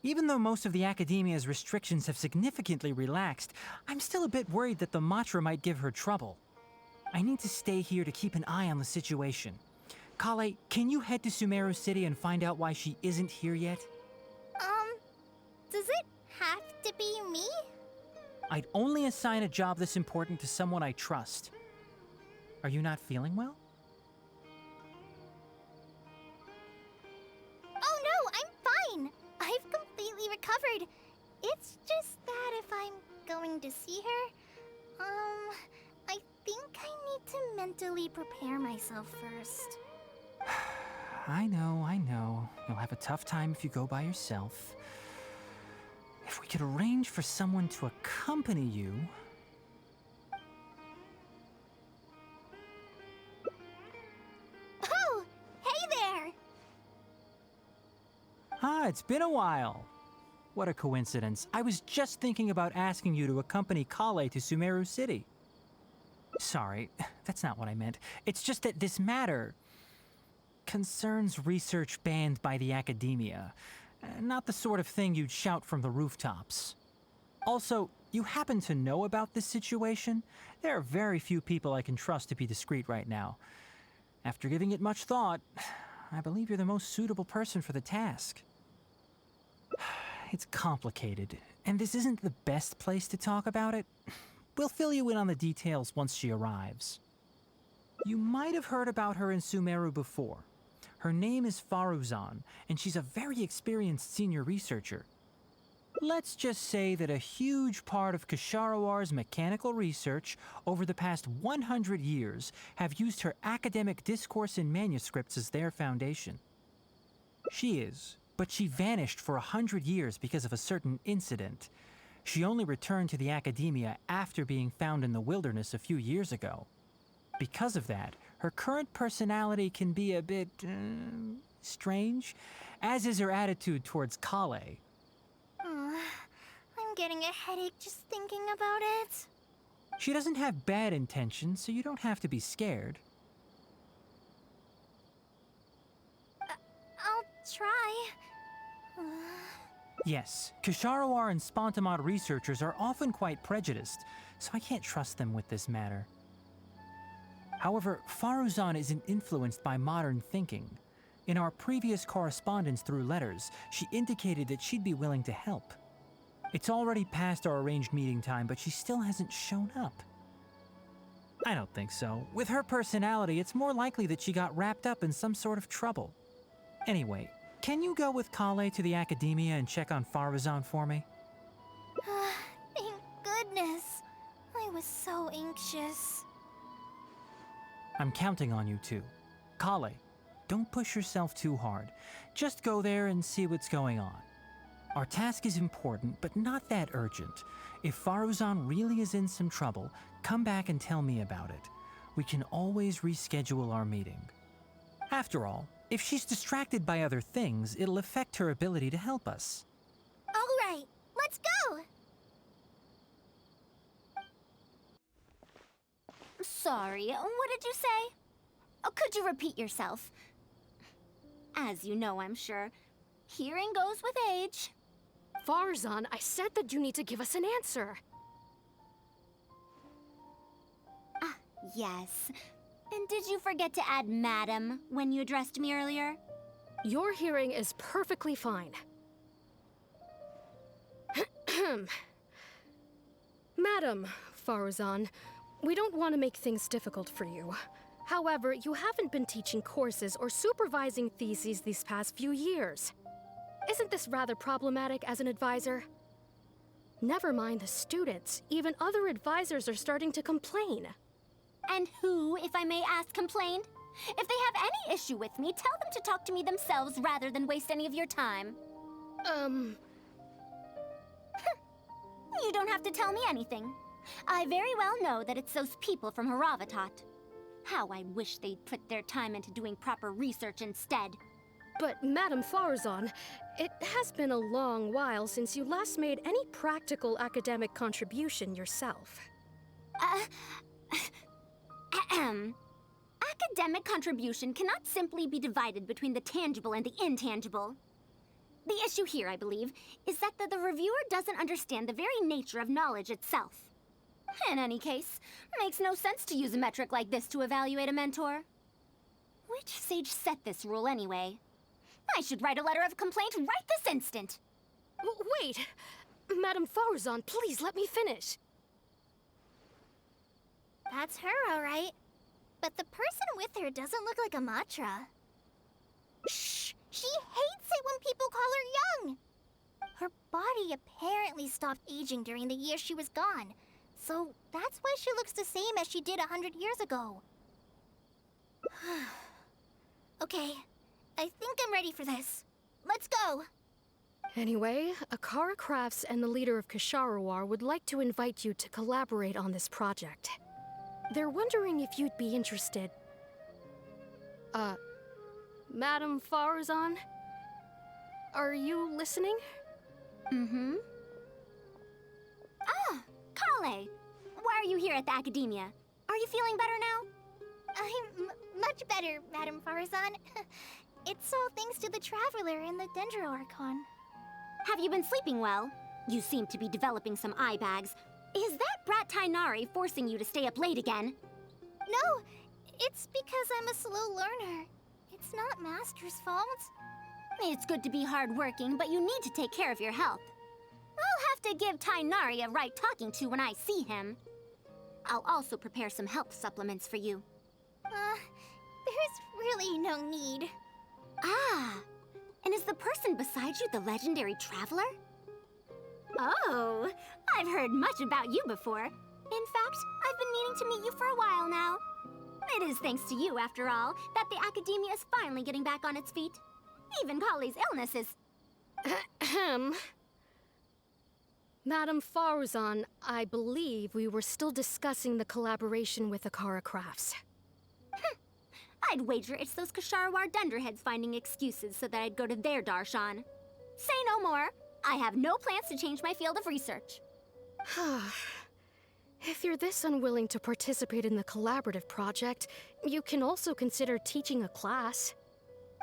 Even though most of the academia's restrictions have significantly relaxed, I'm still a bit worried that the Matra might give her trouble. I need to stay here to keep an eye on the situation. Kale, can you head to Sumeru City and find out why she isn't here yet? Does it have to be me? I'd only assign a job this important to someone I trust. Are you not feeling well? Oh no, I'm fine! I've completely recovered. It's just that if I'm going to see her, I think I need to mentally prepare myself first. I know. You'll have a tough time if you go by yourself. If we could arrange for someone to accompany you... Oh! Hey there! Ah, it's been a while. What a coincidence. I was just thinking about asking you to accompany Kale to Sumeru City. Sorry, that's not what I meant. It's just that this matter concerns research banned by the academia. Not the sort of thing you'd shout from the rooftops. Also, you happen to know about this situation? There are very few people I can trust to be discreet right now. After giving it much thought, I believe you're the most suitable person for the task. It's complicated, and this isn't the best place to talk about it. We'll fill you in on the details once she arrives. You might have heard about her in Sumeru before. Her name is Faruzan, and she's a very experienced senior researcher. Let's just say that a huge part of Ksharowar's mechanical research over the past 100 years have used her academic discourse and manuscripts as their foundation. She is, but she vanished for 100 years because of a certain incident. She only returned to the academia after being found in the wilderness a few years ago. Because of that, her current personality can be a bit, strange, as is her attitude towards Kale. I'm getting a headache just thinking about it. She doesn't have bad intentions, so you don't have to be scared. I'll try. Yes, Ksharawar and Spontamod researchers are often quite prejudiced, so I can't trust them with this matter. However, Faruzan isn't influenced by modern thinking. In our previous correspondence through letters, she indicated that she'd be willing to help. It's already past our arranged meeting time, but she still hasn't shown up. I don't think so. With her personality, it's more likely that she got wrapped up in some sort of trouble. Anyway, can you go with Kale to the academia and check on Faruzan for me? Thank goodness. I was so anxious. I'm counting on you too. Kale, don't push yourself too hard. Just go there and see what's going on. Our task is important, but not that urgent. If Faruzan really is in some trouble, come back and tell me about it. We can always reschedule our meeting. After all, if she's distracted by other things, it'll affect her ability to help us. All right, let's go! Sorry, what did you say? Oh, could you repeat yourself? As you know, I'm sure, hearing goes with age. Faruzan, I said that you need to give us an answer. Yes. And did you forget to add madam when you addressed me earlier? Your hearing is perfectly fine. Madam Faruzan, we don't want to make things difficult for you. However, you haven't been teaching courses or supervising theses these past few years. Isn't this rather problematic as an advisor? Never mind the students, even other advisors are starting to complain. And who, if I may ask, complained? If they have any issue with me, tell them to talk to me themselves rather than waste any of your time. You don't have to tell me anything. I very well know that it's those people from Haravatat. How I wish they'd put their time into doing proper research instead. But Madam Faruzan, it has been a long while since you last made any practical academic contribution yourself. Academic Academic contribution cannot simply be divided between the tangible and the intangible. The issue here, I believe, is that the reviewer doesn't understand the very nature of knowledge itself. In any case, makes no sense to use a metric like this to evaluate a mentor. Which sage set this rule anyway? I should write a letter of complaint right this instant. Wait! Madam Faruzan, please let me finish. That's her, all right. But the person with her doesn't look like a Matra. Shh! She hates it when people call her young! Her body apparently stopped aging during the year she was gone. So that's why she looks the same as she did 100 years ago. Okay, I think I'm ready for this. Let's go! Anyway, Akara Crafts and the leader of Ksharawar would like to invite you to collaborate on this project. They're wondering if you'd be interested. Madam Faruzan? Are you listening? Mm-hmm. Ah, Kale! Why are you here at the academia? Are you feeling better now? I'm much better, Madam Faruzan. It's all thanks to the Traveler and the Dendro Archon. Have you been sleeping well? You seem to be developing some eye bags. Is that brat Tainari forcing you to stay up late again? No, it's because I'm a slow learner. It's not Master's fault. It's good to be hardworking, but you need to take care of your health. I'll have to give Tainari a right talking to when I see him. I'll also prepare some health supplements for you. There's really no need. Ah, and is the person beside you the legendary Traveler? Oh, I've heard much about you before. In fact, I've been meaning to meet you for a while now. It is thanks to you, after all, that the academia is finally getting back on its feet. Even Kali's illness is... Ahem. Madam Faruzan, I believe we were still discussing the collaboration with Akara Crafts. I'd wager it's those Ksharawar dunderheads finding excuses so that I'd go to their darshan. Say no more. I have no plans to change my field of research. If you're this unwilling to participate in the collaborative project, you can also consider teaching a class.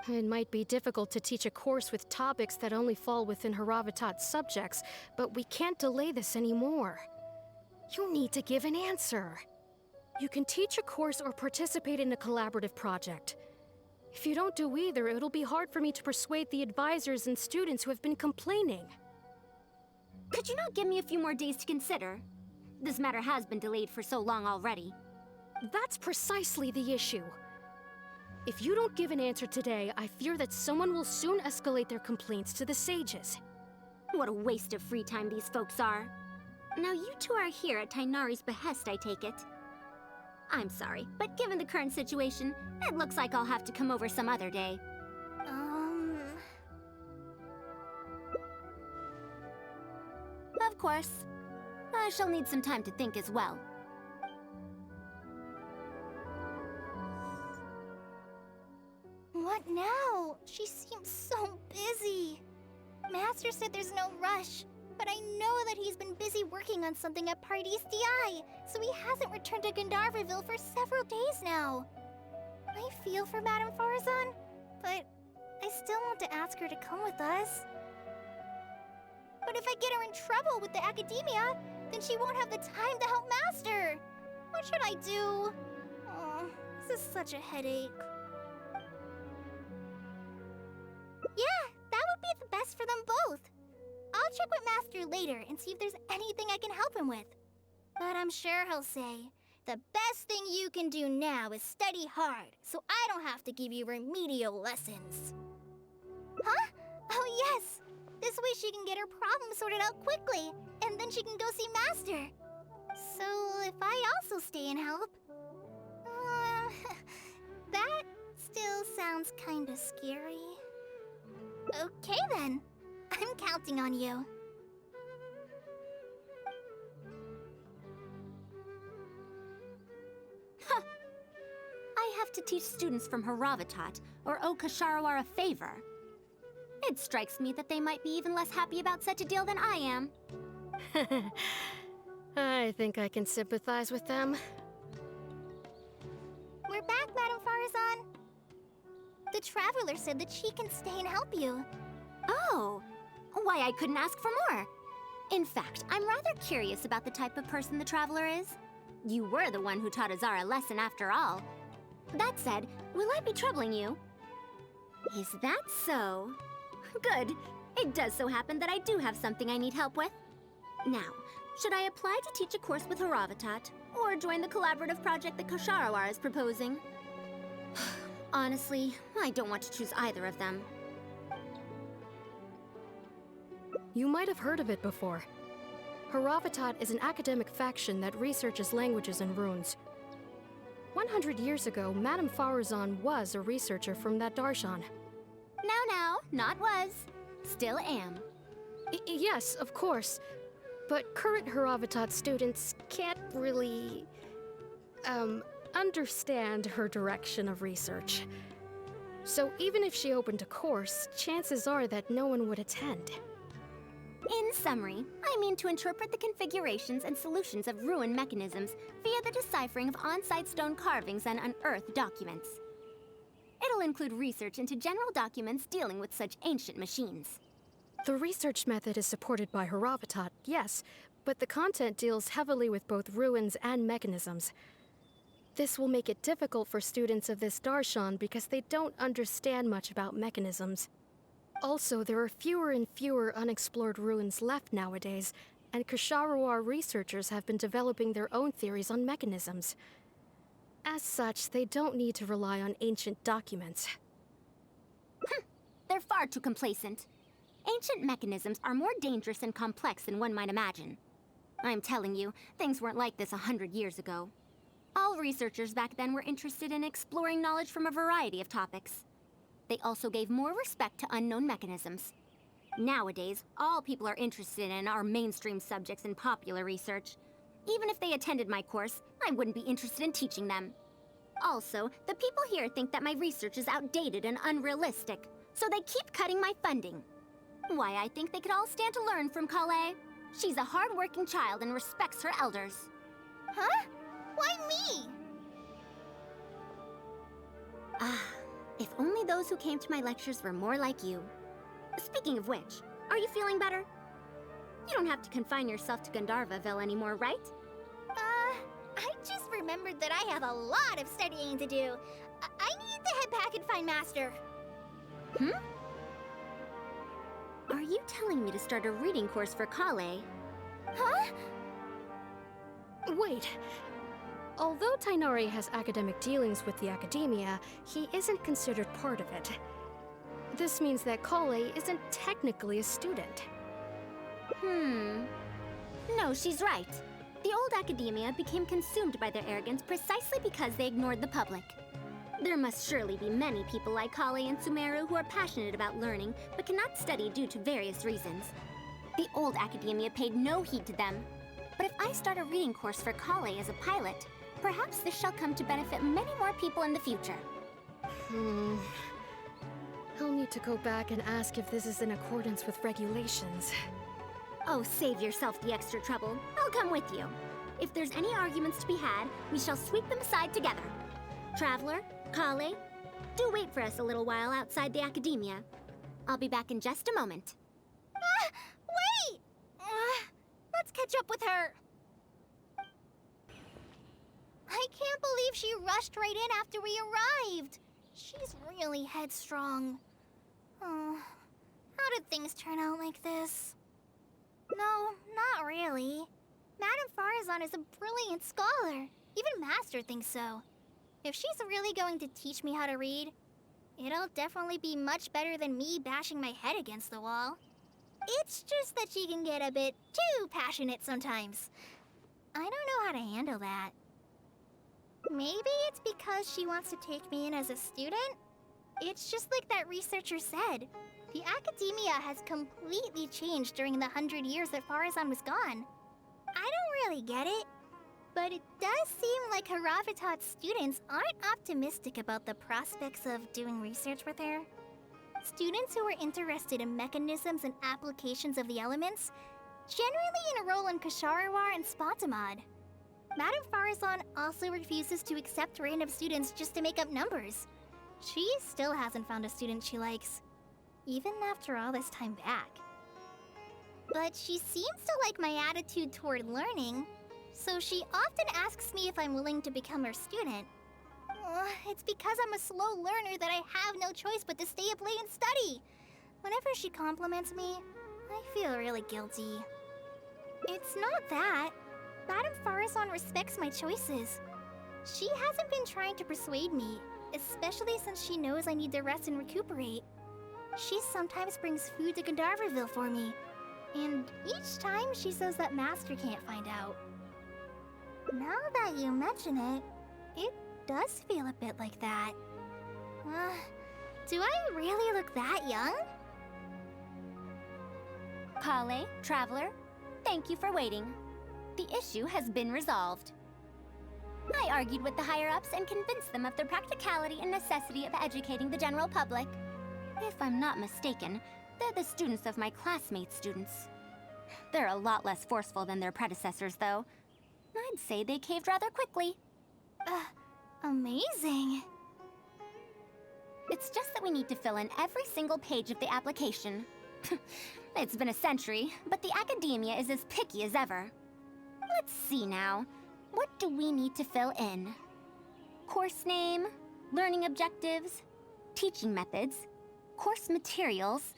It might be difficult to teach a course with topics that only fall within Haravatat's subjects, but we can't delay this anymore. You need to give an answer. You can teach a course or participate in a collaborative project. If you don't do either, it'll be hard for me to persuade the advisors and students who have been complaining. Could you not give me a few more days to consider? This matter has been delayed for so long already. That's precisely the issue. If you don't give an answer today, I fear that someone will soon escalate their complaints to the sages. What a waste of free time these folks are. Now you two are here at Tainari's behest, I take it. I'm sorry, but given the current situation, it looks like I'll have to come over some other day. Of course. I shall need some time to think as well. What now? She seems so busy. Master said there's no rush, but I know that he's been busy working on something at Paradise DI, so he hasn't returned to Gandharvaville for several days now. I feel for Madame Faruzan, but I still want to ask her to come with us. But if I get her in trouble with the academia, then she won't have the time to help Master. What should I do? Oh, this is such a headache. Yeah, that would be the best for them both. I'll check with Master later and see if there's anything I can help him with. But I'm sure he'll say, the best thing you can do now is study hard, so I don't have to give you remedial lessons. Huh? Oh yes! This way she can get her problem sorted out quickly, and then she can go see Master. So if I also stay and help... that still sounds kinda scary. Okay then. I'm counting on you. Huh. I have to teach students from Haravatat, or owe Ksharawar a favor. It strikes me that they might be even less happy about such a deal than I am. I think I can sympathize with them. We're back, Madame Faruzan. The Traveler said that she can stay and help you. Oh, why I couldn't ask for more. In fact, I'm rather curious about the type of person the Traveler is. You were the one who taught Azara a lesson after all. That said, will I be troubling you? Is that so? Good. It does so happen that I do have something I need help with. Now, should I apply to teach a course with Haravatat, or join the collaborative project that Kosharawar is proposing? Honestly, I don't want to choose either of them. You might have heard of it before. Haravatat is an academic faction that researches languages and runes. 100 years ago, Madame Faruzan was a researcher from that darshan. Now, not was. Still am. Yes, of course. But current Haravatat students can't really, understand her direction of research. So even if she opened a course, chances are that no one would attend. In summary, I mean to interpret the configurations and solutions of ruin mechanisms via the deciphering of on-site stone carvings and unearthed documents. It'll include research into general documents dealing with such ancient machines. The research method is supported by Haravatat, yes, but the content deals heavily with both ruins and mechanisms. This will make it difficult for students of this darshan because they don't understand much about mechanisms. Also, there are fewer and fewer unexplored ruins left nowadays, and Kosharawar researchers have been developing their own theories on mechanisms. As such, they don't need to rely on ancient documents. They're far too complacent. Ancient mechanisms are more dangerous and complex than one might imagine. I'm telling you, things weren't like this 100 years ago. All researchers back then were interested in exploring knowledge from a variety of topics. They also gave more respect to unknown mechanisms. Nowadays, all people are interested in are mainstream subjects in popular research. Even if they attended my course, I wouldn't be interested in teaching them. Also, the people here think that my research is outdated and unrealistic, so they keep cutting my funding. Why, I think they could all stand to learn from Kale. She's a hard-working child and respects her elders. Huh? Why me? If only those who came to my lectures were more like you. Speaking of which, are you feeling better? You don't have to confine yourself to Gandharvaville anymore, right? I just remembered that I have a lot of studying to do. I need to head back and find Master. Are you telling me to start a reading course for Kale? Huh? Wait. Although Tainari has academic dealings with the academia, he isn't considered part of it. This means that Kale isn't technically a student. No, she's right. The old academia became consumed by their arrogance precisely because they ignored the public. There must surely be many people like Kale and Sumeru who are passionate about learning, but cannot study due to various reasons. The old academia paid no heed to them. But if I start a reading course for Kale as a pilot, perhaps this shall come to benefit many more people in the future. I'll need to go back and ask if this is in accordance with regulations. Oh, save yourself the extra trouble. I'll come with you. If there's any arguments to be had, we shall sweep them aside together. Traveler, Kale, do wait for us a little while outside the academia. I'll be back in just a moment. Wait! Let's catch up with her. I can't believe she rushed right in after we arrived. She's really headstrong. Oh, how did things turn out like this? No, not really. Madame Faruzan is a brilliant scholar. Even Master thinks so. If she's really going to teach me how to read, it'll definitely be much better than me bashing my head against the wall. It's just that she can get a bit too passionate sometimes. I don't know how to handle that. Maybe it's because she wants to take me in as a student? It's just like that researcher said. The academia has completely changed during the 100 years that Faruzan was gone. I don't really get it. But it does seem like Haravatat's students aren't optimistic about the prospects of doing research with her. Students who are interested in mechanisms and applications of the elements generally enroll in Kosharawar and Spotamod. Madame Faruzan also refuses to accept random students just to make up numbers. She still hasn't found a student she likes. even after all this time back. But she seems to like my attitude toward learning, so she often asks me if I'm willing to become her student. It's because I'm a slow learner that I have no choice but to stay up late and study. Whenever she compliments me, I feel really guilty. It's not that. Madame Faruzan respects my choices. She hasn't been trying to persuade me, especially since she knows I need to rest and recuperate. She sometimes brings food to Gandharvaville for me, and each time she says that Master can't find out. Now that you mention it, it does feel a bit like that. Do I really look that young? Kale, Traveler, thank you for waiting. The issue has been resolved. I argued with the higher-ups and convinced them of the practicality and necessity of educating the general public. If I'm not mistaken, they're the students of my classmates' students. They're a lot less forceful than their predecessors, though. I'd say they caved rather quickly. Amazing. It's just that we need to fill in every single page of the application. It's been a century, but the academia is as picky as ever. Let's see now. What do we need to fill in? Course name, learning objectives, teaching methods, course materials.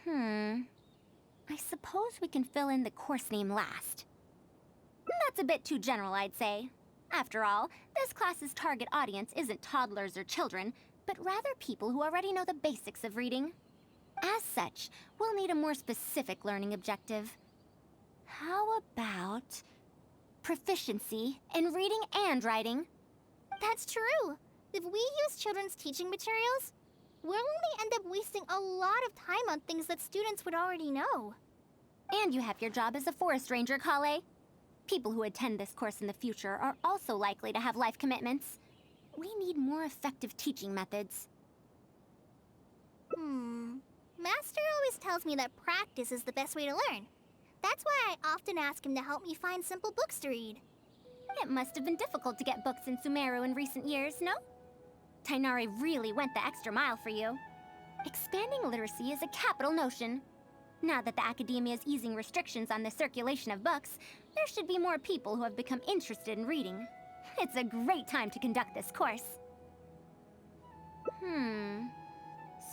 I suppose we can fill in the course name last. That's a bit too general, I'd say. After all, this class's target audience isn't toddlers or children, but rather people who already know the basics of reading. As such, we'll need a more specific learning objective. How about proficiency in reading and writing? That's true. If we use children's teaching materials, we'll only end up wasting a lot of time on things that students would already know. And you have your job as a forest ranger, Kale. People who attend this course in the future are also likely to have life commitments. We need more effective teaching methods. Master always tells me that practice is the best way to learn. That's why I often ask him to help me find simple books to read. It must have been difficult to get books in Sumeru in recent years, no? Tainari really went the extra mile for you. Expanding literacy is a capital notion. Now that the academia is easing restrictions on the circulation of books, there should be more people who have become interested in reading. It's a great time to conduct this course.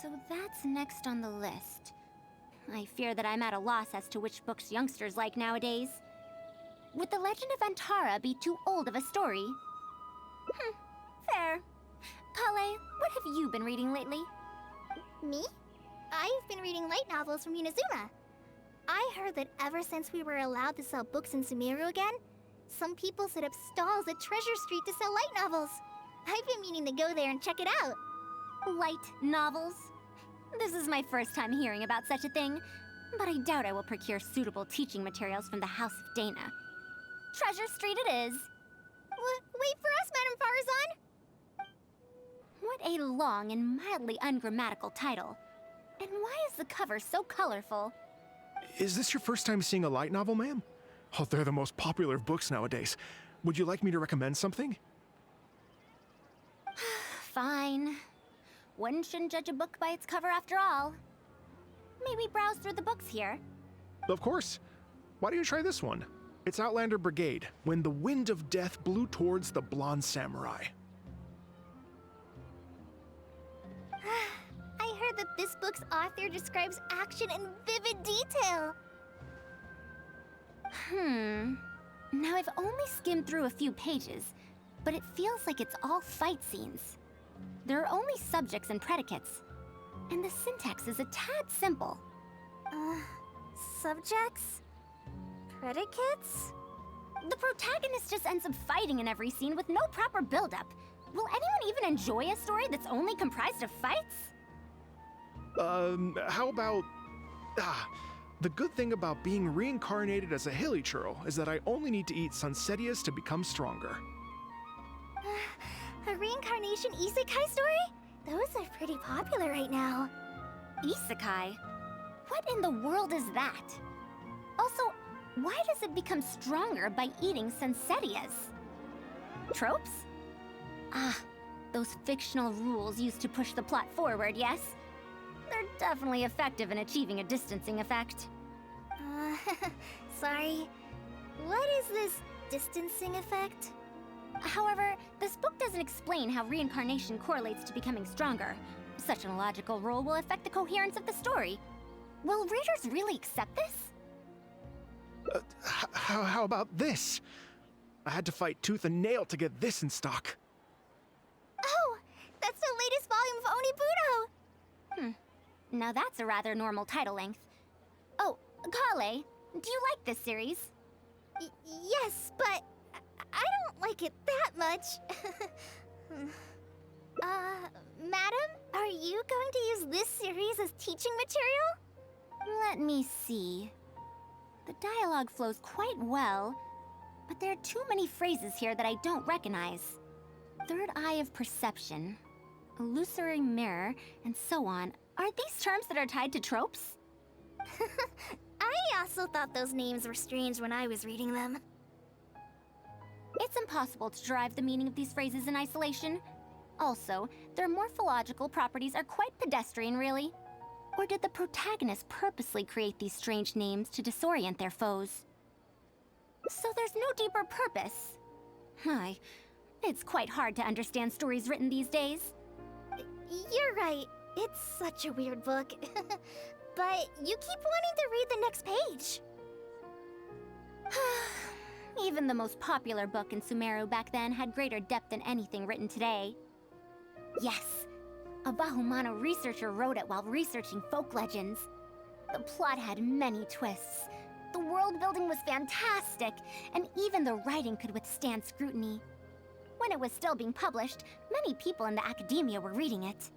So that's next on the list. I fear that I'm at a loss as to which books youngsters like nowadays. Would The Legend of Antara be too old of a story? Fair. Kale, what have you been reading lately? Me? I've been reading light novels from Inazuma. I heard that ever since we were allowed to sell books in Sumeru again, some people set up stalls at Treasure Street to sell light novels. I've been meaning to go there and check it out. Light novels? This is my first time hearing about such a thing, but I doubt I will procure suitable teaching materials from the House of Dana. Treasure Street it is. Wait for us, Madame Faruzan! What a long and mildly ungrammatical title. And why is the cover so colorful? Is this your first time seeing a light novel, ma'am? Oh, they're the most popular of books nowadays. Would you like me to recommend something? Fine. One shouldn't judge a book by its cover after all. May we browse through the books here? Of course. Why don't you try this one? It's Outlander Brigade, When the Wind of Death Blew Towards the Blonde Samurai. I heard that this book's author describes action in vivid detail. Now I've only skimmed through a few pages, but it feels like it's all fight scenes. There are only subjects and predicates, and the syntax is a tad simple. Subjects? Predicates? The protagonist just ends up fighting in every scene with no proper build-up. Will anyone even enjoy a story that's only comprised of fights? How about... the good thing about being reincarnated as a hilly churl is that I only need to eat Sunsetias to become stronger. A reincarnation isekai story? Those are pretty popular right now. Isekai? What in the world is that? Also, why does it become stronger by eating Sunsetias? Tropes? Those fictional rules used to push the plot forward, yes? they're definitely effective in achieving a distancing effect. Sorry. What is this distancing effect? However, this book doesn't explain how reincarnation correlates to becoming stronger. Such an illogical rule will affect the coherence of the story. Will readers really accept this? How about this? I had to fight tooth and nail to get this in stock. Oh, that's the latest volume of Onibudo! Now that's a rather normal title length. Oh, Kale, do you like this series? Yes, but I don't like it that much. Madam, are you going to use this series as teaching material? Let me see. The dialogue flows quite well, but there are too many phrases here that I don't recognize. Third eye of perception, illusory mirror, and so on. Are these terms that are tied to tropes? I also thought those names were strange when I was reading them. It's impossible to derive the meaning of these phrases in isolation. Also, their morphological properties are quite pedestrian, really. Or did the protagonist purposely create these strange names to disorient their foes? So there's no deeper purpose. It's quite hard to understand stories written these days. You're right. It's such a weird book. But you keep wanting to read the next page. Even the most popular book in Sumeru back then had greater depth than anything written today. Yes, a Bahumano researcher wrote it while researching folk legends. The plot had many twists. The world building was fantastic, and even the writing could withstand scrutiny. When it was still being published, many people in the academia were reading it.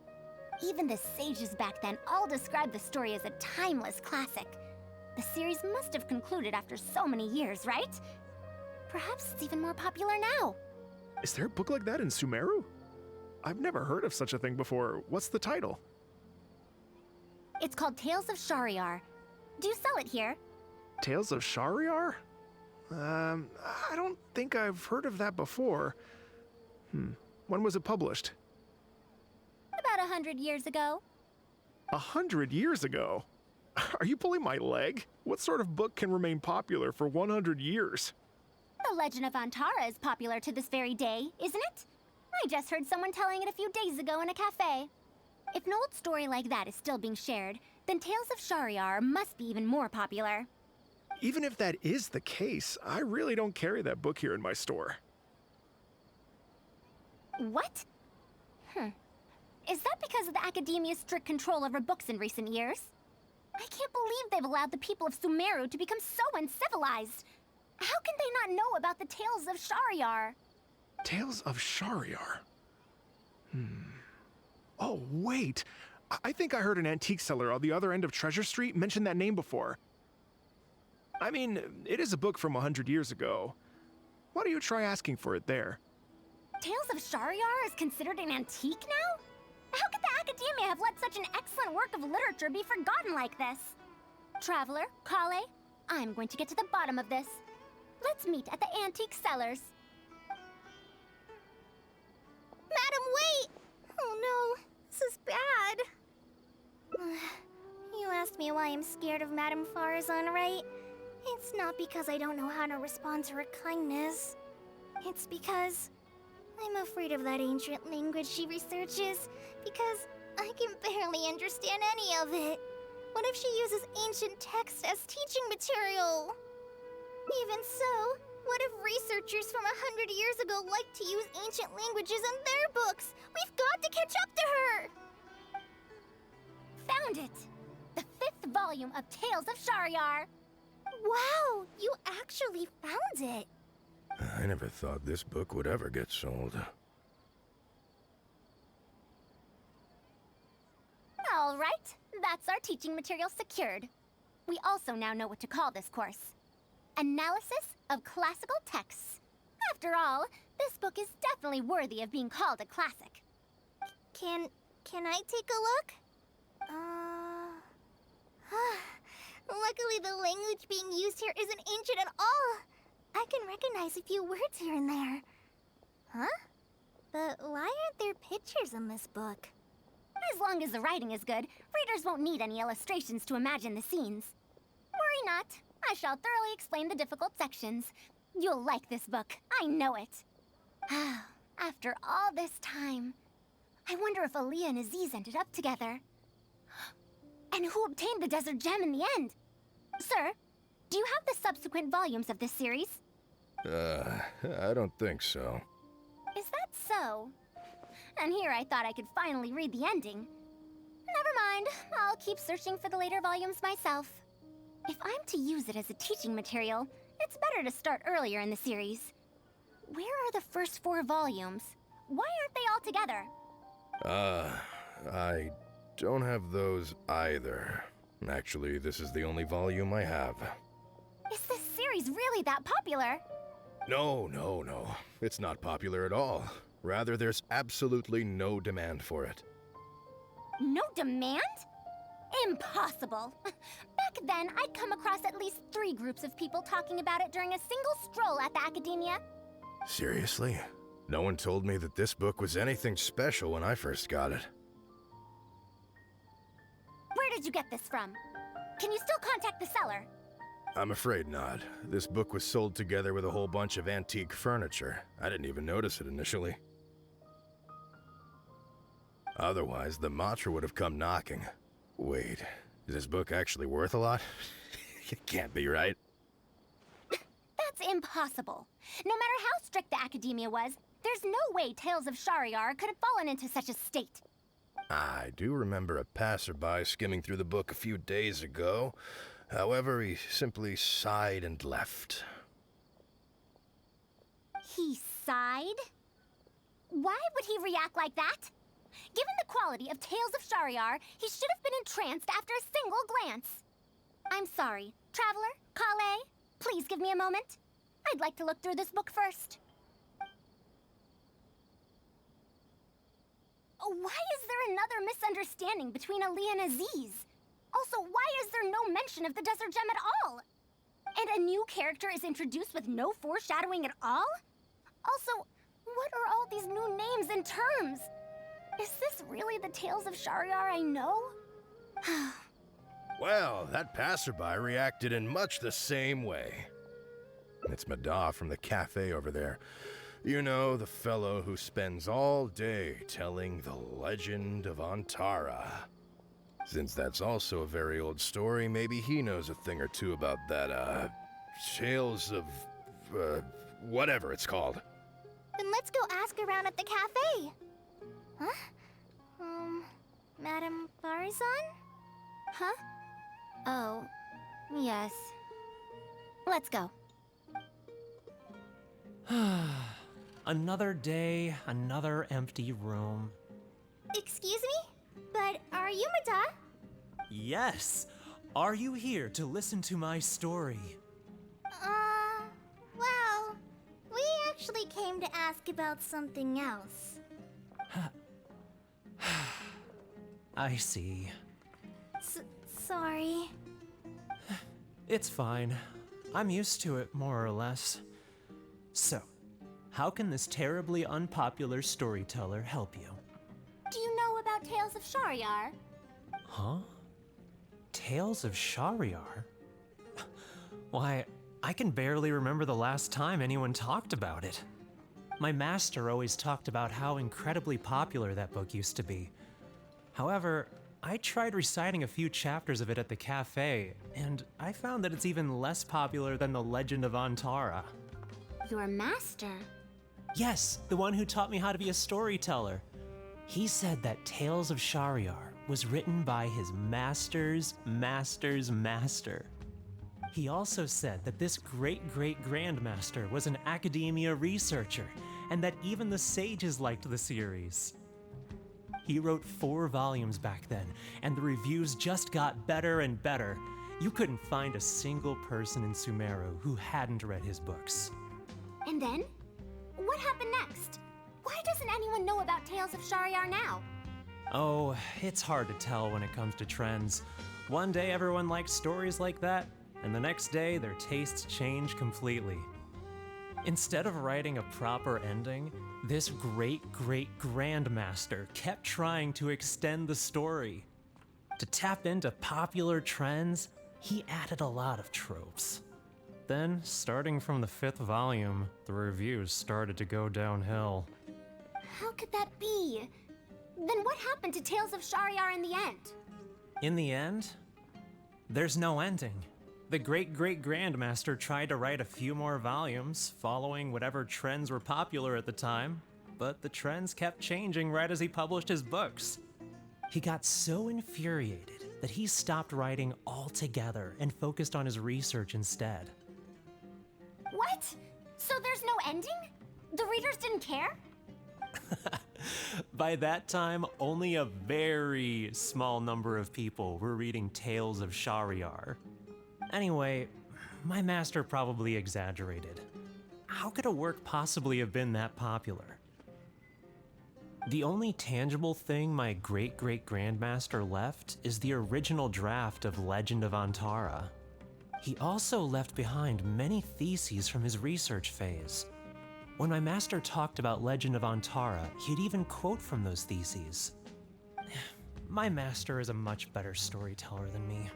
Even the sages back then all described the story as a timeless classic. The series must have concluded after so many years, right? Perhaps it's even more popular now. Is there a book like that in Sumeru? I've never heard of such a thing before. What's the title? It's called Tales of Shariar. Do you sell it here? Tales of Shariar? I don't think I've heard of that before. When was it published? About 100 years ago. 100 years ago? Are you pulling my leg? What sort of book can remain popular for 100 years? The Legend of Antara is popular to this very day, isn't it? I just heard someone telling it a few days ago in a cafe. If an old story like that is still being shared, then Tales of Shariar must be even more popular. Even if that is the case, I really don't carry that book here in my store. What? Is that because of the academia's strict control over books in recent years? I can't believe they've allowed the people of Sumeru to become so uncivilized. How can they not know about the Tales of Shariar? Tales of Shariar? Oh, wait! I think I heard an antique seller on the other end of Treasure Street mention that name before. I mean, it is a book from 100 years ago. Why don't you try asking for it there? Tales of Shariar is considered an antique now? How could the academia have let such an excellent work of literature be forgotten like this? Traveler, Kale, I'm going to get to the bottom of this. Let's meet at the antique sellers. Madam, wait! Oh no, this is bad. You asked me why I'm scared of Madame Faruzan, right? It's not because I don't know how to respond to her kindness. It's because I'm afraid of that ancient language she researches, because I can barely understand any of it. What if she uses ancient texts as teaching material? Even so, what if researchers from 100 years ago like to use ancient languages in their books? We've got to catch up to her! Found it! The 5th volume of Tales of Shariar! Wow, you actually found it! I never thought this book would ever get sold. All right, that's our teaching material secured. We also now know what to call this course. Analysis of Classical Texts. After all, this book is definitely worthy of being called a classic. Can I take a look? Luckily the language being used here isn't ancient at all. I can recognize a few words here and there. Huh? But why aren't there pictures in this book? As long as the writing is good, readers won't need any illustrations to imagine the scenes. Worry not. I shall thoroughly explain the difficult sections. You'll like this book. I know it. After all this time, I wonder if Aaliyah and Aziz ended up together. And who obtained the Desert Gem in the end? Sir, do you have the subsequent volumes of this series? I don't think so. Is that so? And here I thought I could finally read the ending. Never mind, I'll keep searching for the later volumes myself. If I'm to use it as a teaching material, it's better to start earlier in the series. Where are the first 4 volumes? Why aren't they all together? I don't have those either. Actually, this is the only volume I have. Is this series really that popular? No. It's not popular at all. Rather, there's absolutely no demand for it. No demand? Impossible! Back then, I'd come across at least 3 groups of people talking about it during a single stroll at the Academia. Seriously? No one told me that this book was anything special when I first got it. Where did you get this from? Can you still contact the seller? I'm afraid not. This book was sold together with a whole bunch of antique furniture. I didn't even notice it initially. Otherwise, the Matra would have come knocking. Wait, is this book actually worth a lot? It can't be, right? That's impossible. No matter how strict the Academia was, there's no way Tales of Shahryar could have fallen into such a state. I do remember a passerby skimming through the book a few days ago. However, he simply sighed and left. He sighed? Why would he react like that? Given the quality of Tales of Shahryar, he should have been entranced after a single glance. I'm sorry. Traveler, Kale, please give me a moment. I'd like to look through this book first. Why is there another misunderstanding between Ali and Aziz? Also, why is there no mention of the Desert Gem at all? And a new character is introduced with no foreshadowing at all? Also, what are all these new names and terms? Is this really the Tales of Shahryar I know? Well, that passerby reacted in much the same way. It's Madar from the cafe over there. You know, the fellow who spends all day telling the legend of Antara. Since that's also a very old story, maybe he knows a thing or two about that, Tales of, whatever it's called. Then let's go ask around at the cafe. Huh? Madam Faruzan? Huh? Oh, yes. Let's go. Another day, another empty room. Excuse me? But are you Mada? Yes! Are you here to listen to my story? Well, we actually came to ask about something else. I see. Sorry. It's fine. I'm used to it, more or less. So, how can this terribly unpopular storyteller help you? Do you know about Tales of Shahryar? Huh? Tales of Shahryar? Why, I can barely remember the last time anyone talked about it. My master always talked about how incredibly popular that book used to be. However, I tried reciting a few chapters of it at the cafe, and I found that it's even less popular than the Legend of Antara. Your master? Yes, the one who taught me how to be a storyteller. He said that Tales of Shahryar was written by his master's master's master. He also said that this great-great-grandmaster was an academia researcher, and that even the sages liked the series. He wrote 4 volumes back then, and the reviews just got better and better. You couldn't find a single person in Sumeru who hadn't read his books. And then? What happened next? Why doesn't anyone know about Tales of Shahryar now? Oh, it's hard to tell when it comes to trends. One day everyone likes stories like that, and the next day their tastes change completely. Instead of writing a proper ending, this great-great-grandmaster kept trying to extend the story. To tap into popular trends, he added a lot of tropes. Then, starting from the 5th volume, the reviews started to go downhill. How could that be? Then what happened to Tales of Shariar in the end? In the end, there's no ending. The great-great-grandmaster tried to write a few more volumes, following whatever trends were popular at the time, but the trends kept changing right as he published his books. He got so infuriated that he stopped writing altogether and focused on his research instead. What? So there's no ending? The readers didn't care? By that time, only a very small number of people were reading Tales of Shariar. Anyway, my master probably exaggerated. How could a work possibly have been that popular? The only tangible thing my great-great-grandmaster left is the original draft of Legend of Antara. He also left behind many theses from his research phase. When my master talked about Legend of Antara, he'd even quote from those theses. My master is a much better storyteller than me.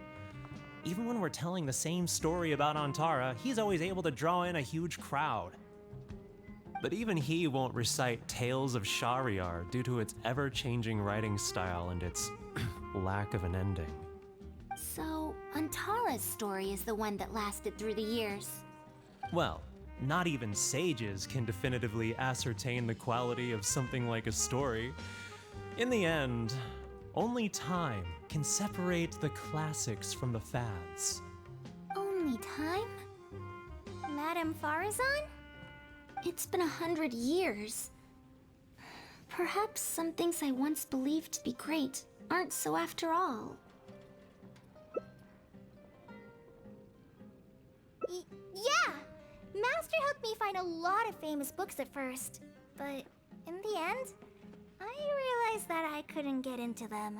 Even when we're telling the same story about Antara, he's always able to draw in a huge crowd. But even he won't recite Tales of Shariar due to its ever-changing writing style and its lack of an ending. So, Antara's story is the one that lasted through the years. Well, not even sages can definitively ascertain the quality of something like a story. In the end, only time can separate the classics from the fads. Only time? Madam Faruzan? It's been 100 years. Perhaps some things I once believed to be great aren't so after all. Yeah! Master helped me find a lot of famous books at first, but in the end, I realized that I couldn't get into them.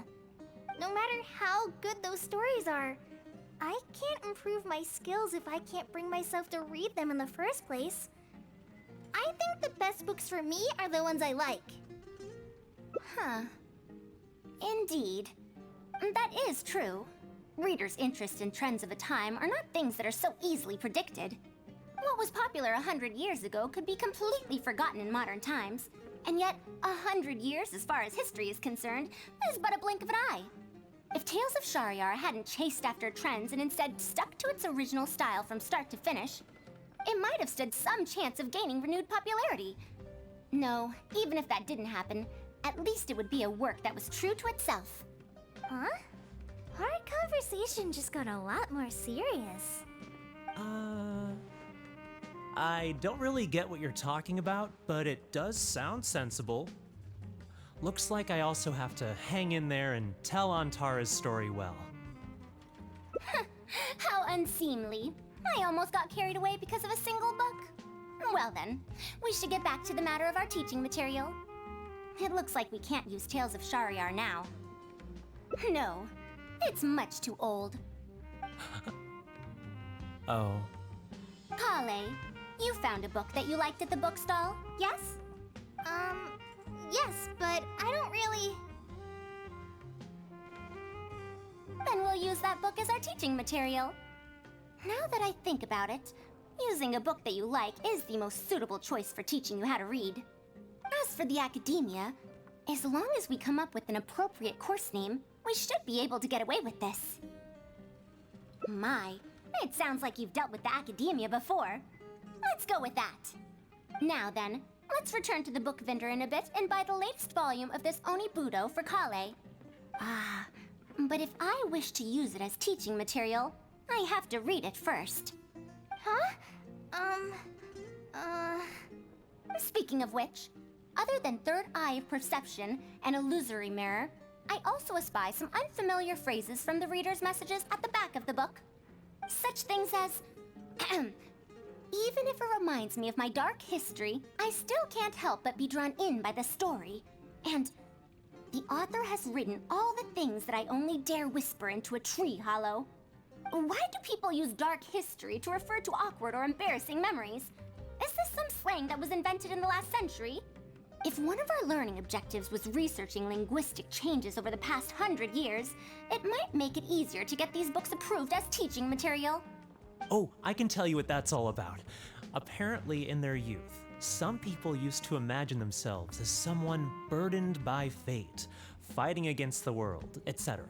No matter how good those stories are, I can't improve my skills if I can't bring myself to read them in the first place. I think the best books for me are the ones I like. Huh. Indeed. That is true. Readers' interest in trends of a time are not things that are so easily predicted. What was popular 100 years ago could be completely forgotten in modern times, and yet 100 years as far as history is concerned is but a blink of an eye. If Tales of Shariar hadn't chased after trends and instead stuck to its original style from start to finish, it might have stood some chance of gaining renewed popularity. No, even if that didn't happen, at least it would be a work that was true to itself. Huh? Our conversation just got a lot more serious. I don't really get what you're talking about, but it does sound sensible. Looks like I also have to hang in there and tell Antara's story well. How unseemly. I almost got carried away because of a single book. Well then, we should get back to the matter of our teaching material. It looks like we can't use Tales of Shariar now. No, it's much too old. Oh. Kale, you found a book that you liked at the bookstall, yes? Yes, but I don't really... Then we'll use that book as our teaching material. Now that I think about it, using a book that you like is the most suitable choice for teaching you how to read. As for the academia, as long as we come up with an appropriate course name, we should be able to get away with this. My, it sounds like you've dealt with the academia before. Let's go with that. Now then, let's return to the book vendor in a bit and buy the latest volume of this Onibudo for Kale. Ah, but if I wish to use it as teaching material, I have to read it first. Huh? Speaking of which, other than third eye of perception and illusory mirror, I also espy some unfamiliar phrases from the reader's messages at the back of the book. Such things as, even if it reminds me of my dark history, I still can't help but be drawn in by the story. And the author has written all the things that I only dare whisper into a tree hollow. Why do people use dark history to refer to awkward or embarrassing memories? Is this some slang that was invented in the last century. If one of our learning objectives was researching linguistic changes over the past 100 years, it might make it easier to get these books approved as teaching material. Oh, I can tell you what that's all about. Apparently, in their youth, some people used to imagine themselves as someone burdened by fate, fighting against the world, etc.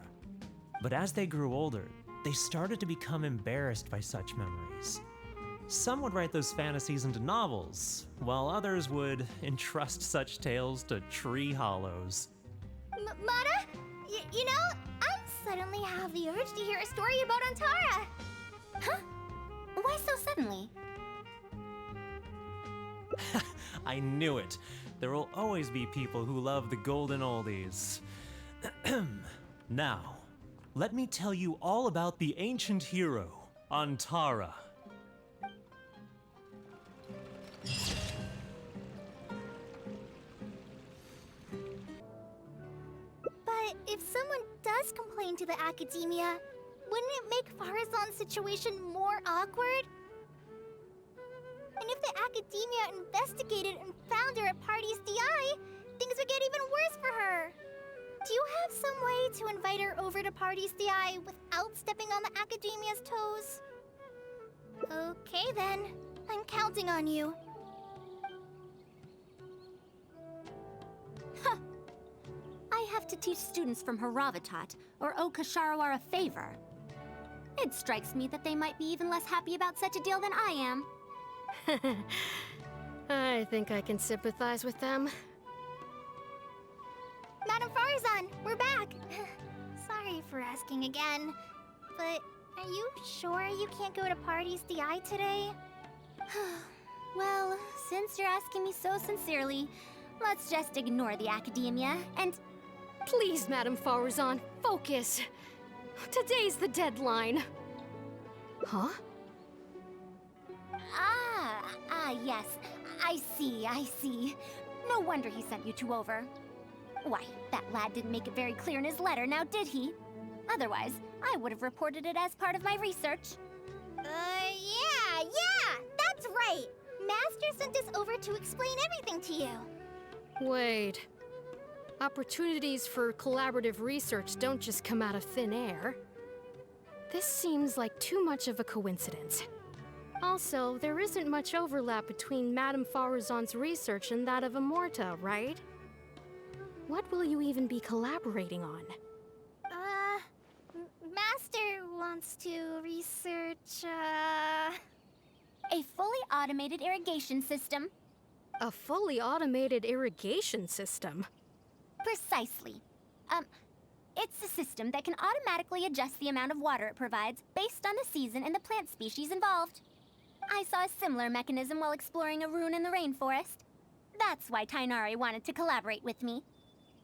But as they grew older, they started to become embarrassed by such memories. Some would write those fantasies into novels, while others would entrust such tales to tree hollows. Mata? You know, I suddenly have the urge to hear a story about Antara. Huh? Why so suddenly? I knew it. There will always be people who love the golden oldies. Now, let me tell you all about the ancient hero, Antara. But if someone does complain to the academia, wouldn't it make Faruzan's situation more awkward? And if the academia investigated and found her at Party's DI, things would get even worse for her. Do you have some way to invite her over to Party's DI without stepping on the academia's toes? Okay then, I'm counting on you. Huh. I have to teach students from Haravatat or owe Kasharawar a favor. It strikes me that they might be even less happy about such a deal than I am. I think I can sympathize with them. Madam Faruzan, we're back! Sorry for asking again, but are you sure you can't go to Party's DI today? Well, since you're asking me so sincerely, let's just ignore the academia and... Please, Madam Faruzan, focus. Today's the deadline. Huh? Yes. I see. No wonder he sent you two over. Why, that lad didn't make it very clear in his letter, now did he? Otherwise, I would have reported it as part of my research. Yeah, that's right! Master sent us over to explain everything to you. Wait. Opportunities for collaborative research don't just come out of thin air. This seems like too much of a coincidence. Also, there isn't much overlap between Madame Faruzan's research and that of Amorta, right? What will you even be collaborating on? Master wants to research, A fully automated irrigation system. A fully automated irrigation system? Precisely. It's a system that can automatically adjust the amount of water it provides based on the season and the plant species involved. I saw a similar mechanism while exploring a rune in the rainforest. That's why Tainari wanted to collaborate with me.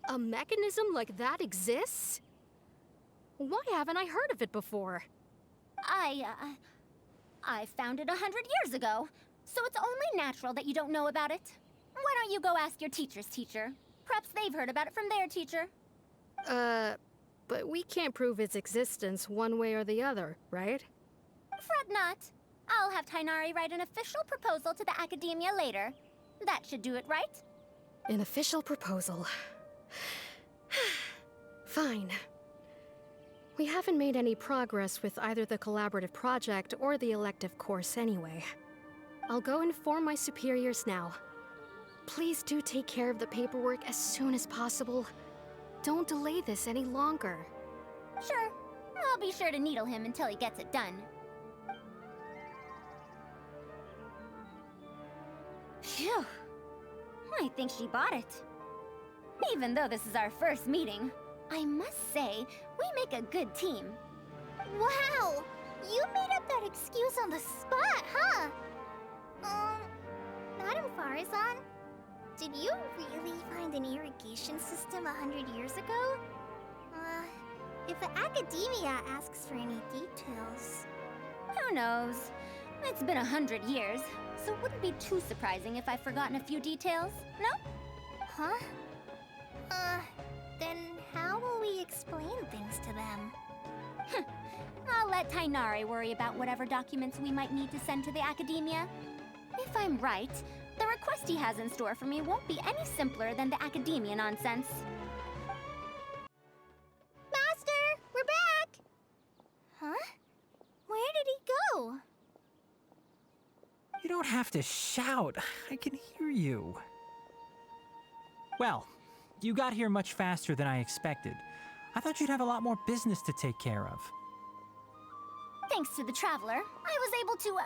A mechanism like that exists? Why haven't I heard of it before? I found it 100 years ago, so it's only natural that you don't know about it. Why don't you go ask your teacher's teacher? Perhaps they've heard about it from their teacher. But we can't prove its existence one way or the other, right? Fret not. I'll have Tainari write an official proposal to the academia later. That should do it, right? An official proposal. Fine. We haven't made any progress with either the collaborative project or the elective course anyway. I'll go inform my superiors now. Please do take care of the paperwork as soon as possible. Don't delay this any longer. Sure. I'll be sure to needle him until he gets it done. Phew. I think she bought it. Even though this is our first meeting, I must say, we make a good team. Wow! You made up that excuse on the spot, huh? Madam Faruzan, did you really find an irrigation system 100 years ago? If the academia asks for any details... Who knows? It's been 100 years, so it wouldn't be too surprising if I've forgotten a few details, no? Huh? Then how will we explain things to them? I'll let Tainari worry about whatever documents we might need to send to the academia. If I'm right, The request he has in store for me won't be any simpler than the academia nonsense. Master, we're back! Huh? Where did he go? You don't have to shout. I can hear you. Well, you got here much faster than I expected. I thought you'd have a lot more business to take care of. Thanks to the Traveler, I was able to,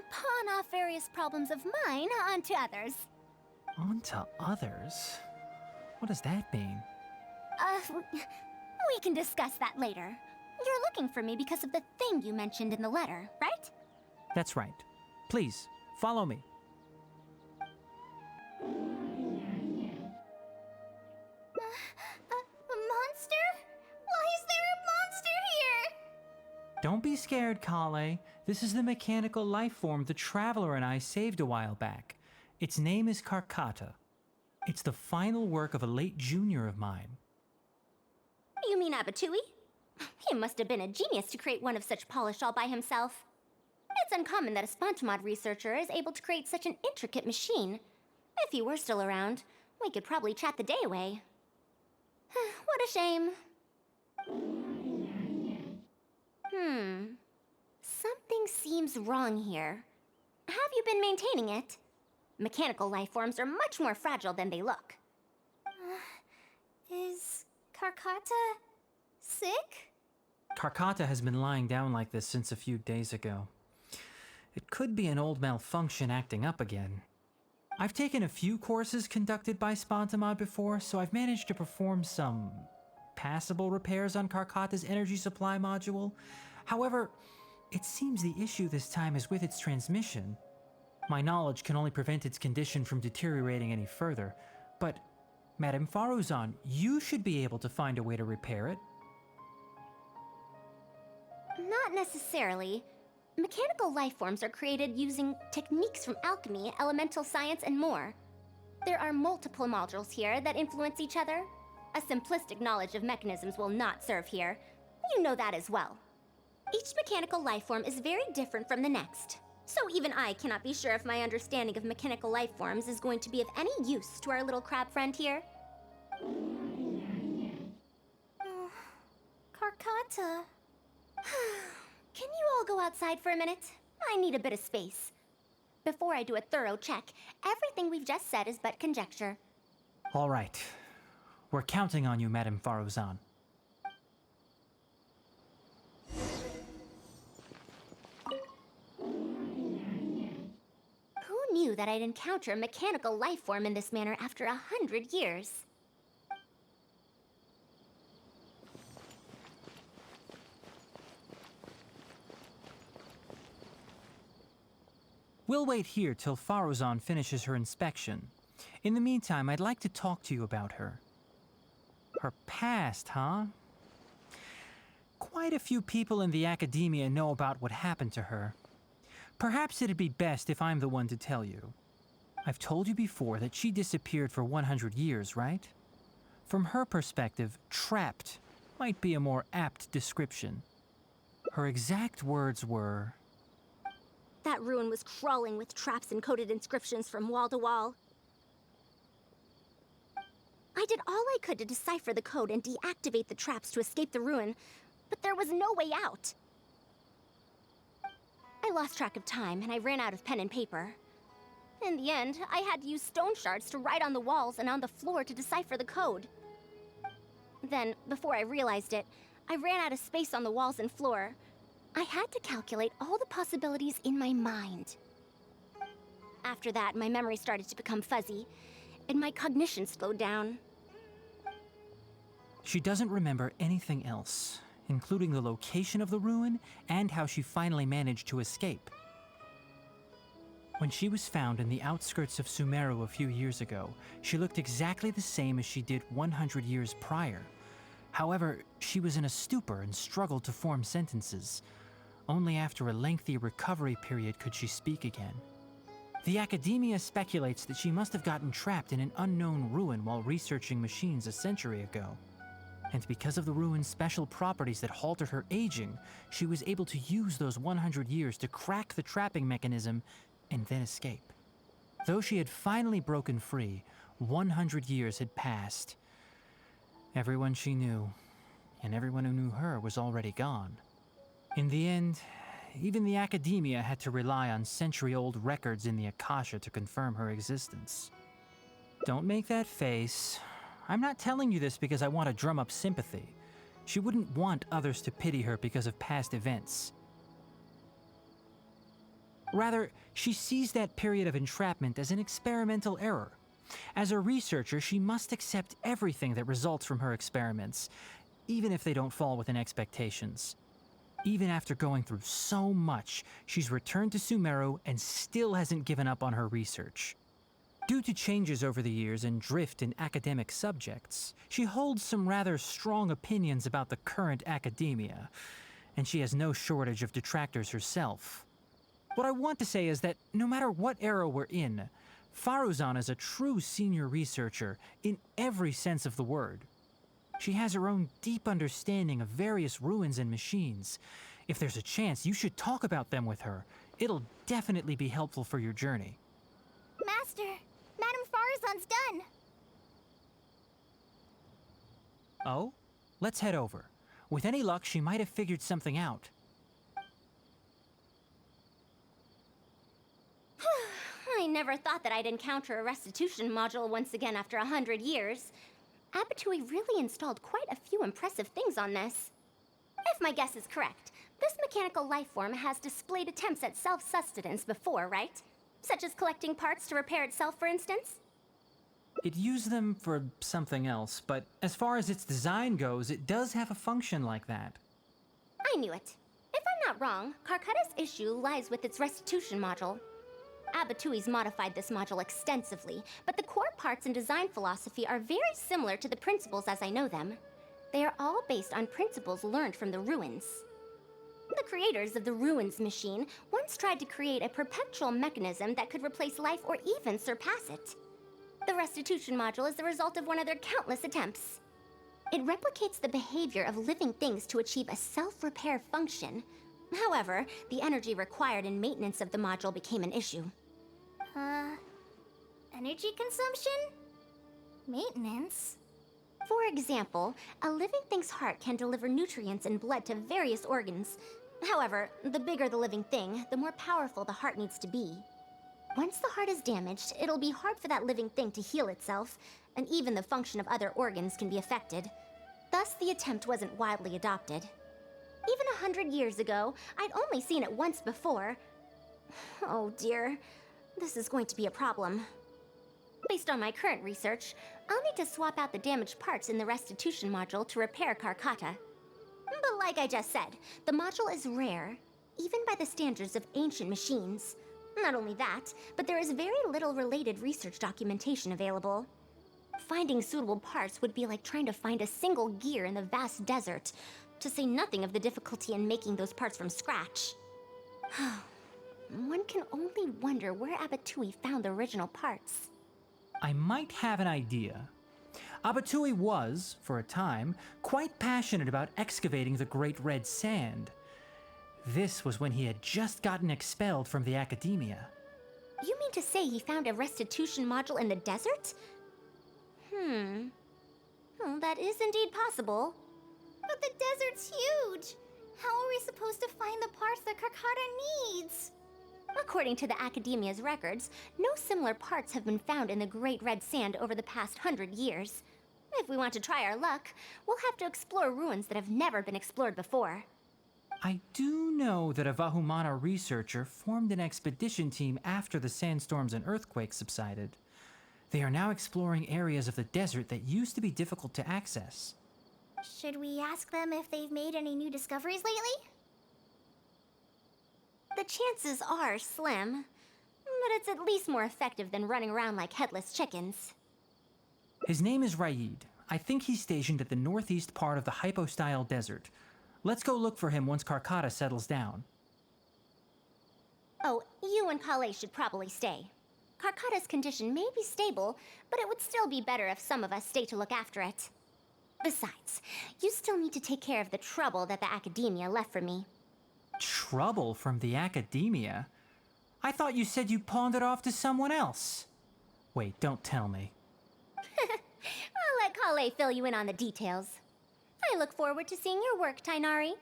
pawn off various problems of mine onto others. Onto others? What does that mean? We can discuss that later. You're looking for me because of the thing you mentioned in the letter, right? That's right. Please, follow me. A monster? Why is there a monster here? Don't be scared, Kale. This is the mechanical life form the Traveler and I saved a while back. Its name is Karkata. It's the final work of a late junior of mine. You mean Abatui? He must have been a genius to create one of such polish all by himself. It's uncommon that a Spontamod researcher is able to create such an intricate machine. If he were still around, we could probably chat the day away. What a shame. Something seems wrong here. Have you been maintaining it? Mechanical life forms are much more fragile than they look. Is Karkata sick? Karkata has been lying down like this since a few days ago. It could be an old malfunction acting up again. I've taken a few courses conducted by Spontamod before, so I've managed to perform some passable repairs on Karkata's energy supply module. However, it seems the issue this time is with its transmission. My knowledge can only prevent its condition from deteriorating any further, but Madame Faruzan, you should be able to find a way to repair it. Not necessarily. Mechanical life forms are created using techniques from alchemy, elemental science, and more. There are multiple modules here that influence each other. A simplistic knowledge of mechanisms will not serve here. You know that as well. Each mechanical life form is very different from the next. So even I cannot be sure if my understanding of mechanical life forms is going to be of any use to our little crab friend here. Karkata. Can you all go outside for a minute? I need a bit of space. Before I do a thorough check, everything we've just said is but conjecture. All right. We're counting on you, Madame Faruzan. Who knew that I'd encounter a mechanical life form in this manner after 100 years? We'll wait here till Faruzan finishes her inspection. In the meantime, I'd like to talk to you about her. Her past, huh? Quite a few people in the academia know about what happened to her. Perhaps it'd be best if I'm the one to tell you. I've told you before that she disappeared for 100 years, right? From her perspective, trapped might be a more apt description. Her exact words were, That ruin was crawling with traps and coded inscriptions from wall to wall. I did all I could to decipher the code and deactivate the traps to escape the ruin, but there was no way out. I lost track of time and I ran out of pen and paper. In the end, I had to use stone shards to write on the walls and on the floor to decipher the code. Then, before I realized it, I ran out of space on the walls and floor. I had to calculate all the possibilities in my mind. After that, my memory started to become fuzzy, and my cognition slowed down. she doesn't remember anything else, including the location of the ruin and how she finally managed to escape. When she was found in the outskirts of Sumeru a few years ago, she looked exactly the same as she did 100 years prior. However, she was in a stupor and struggled to form sentences. Only after a lengthy recovery period could she speak again. The academia speculates that she must have gotten trapped in an unknown ruin while researching machines a century ago. And because of the ruin's special properties that halted her aging, she was able to use those 100 years to crack the trapping mechanism and then escape. Though she had finally broken free, 100 years had passed. Everyone she knew, and everyone who knew her, was already gone. In the end, even the academia had to rely on century-old records in the Akasha to confirm her existence. Don't make that face. I'm not telling you this because I want to drum up sympathy. She wouldn't want others to pity her because of past events. Rather, she sees that period of entrapment as an experimental error. As a researcher, she must accept everything that results from her experiments, even if they don't fall within expectations. Even after going through so much, she's returned to Sumeru and still hasn't given up on her research. Due to changes over the years and drift in academic subjects, she holds some rather strong opinions about the current academia, and she has no shortage of detractors herself. What I want to say is that no matter what era we're in, Faruzan is a true senior researcher in every sense of the word. She has her own deep understanding of various ruins and machines. If there's a chance, you should talk about them with her. It'll definitely be helpful for your journey. Master, Madame Faruzan's done. Oh? Let's head over. With any luck, she might have figured something out. I never thought that I'd encounter a restitution module once again after 100 years. Abatui really installed quite a few impressive things on this. If my guess is correct, this mechanical life form has displayed attempts at self-sustenance before, right? Such as collecting parts to repair itself, for instance? It used them for something else, but as far as its design goes, it does have a function like that. I knew it. If I'm not wrong, Karkata's issue lies with its restitution module. Abatui's modified this module extensively, but the core parts and design philosophy are very similar to the principles as I know them. They are all based on principles learned from the ruins. The creators of the ruins machine once tried to create a perpetual mechanism that could replace life or even surpass it. The restitution module is the result of one of their countless attempts. It replicates the behavior of living things to achieve a self-repair function. However, the energy required in maintenance of the module became an issue. Energy consumption? Maintenance? For example, a living thing's heart can deliver nutrients and blood to various organs. However, the bigger the living thing, the more powerful the heart needs to be. Once the heart is damaged, it'll be hard for that living thing to heal itself, and even the function of other organs can be affected. Thus, the attempt wasn't widely adopted. Even 100 years ago, I'd only seen it once before. Oh dear, this is going to be a problem. Based on my current research, I'll need to swap out the damaged parts in the restitution module to repair Karkata. But like I just said, the module is rare, even by the standards of ancient machines. Not only that, but there is very little related research documentation available. Finding suitable parts would be like trying to find a single gear in the vast desert, to say nothing of the difficulty in making those parts from scratch. One can only wonder where Abatui found the original parts. I might have an idea. Abatui was, for a time, quite passionate about excavating the Great Red Sand. This was when he had just gotten expelled from the academia. You mean to say he found a restitution module in the desert? Well, that is indeed possible. But the desert's huge! How are we supposed to find the parts that Karkata needs? According to the Academia's records, no similar parts have been found in the Great Red Sand over the past 100 years. If we want to try our luck, we'll have to explore ruins that have never been explored before. I do know that a Vahumana researcher formed an expedition team after the sandstorms and earthquakes subsided. They are now exploring areas of the desert that used to be difficult to access. Should we ask them if they've made any new discoveries lately? The chances are slim, but it's at least more effective than running around like headless chickens. His name is Raid. I think he's stationed at the northeast part of the Hypostyle Desert. Let's go look for him once Karkata settles down. Oh, you and Kale should probably stay. Karkata's condition may be stable, but it would still be better if some of us stay to look after it. Besides, you still need to take care of the trouble that the Academia left for me. Trouble from the academia? I thought you said you pawned it off to someone else. Wait, don't tell me. I'll let Kale fill you in on the details. I look forward to seeing your work, Tainari.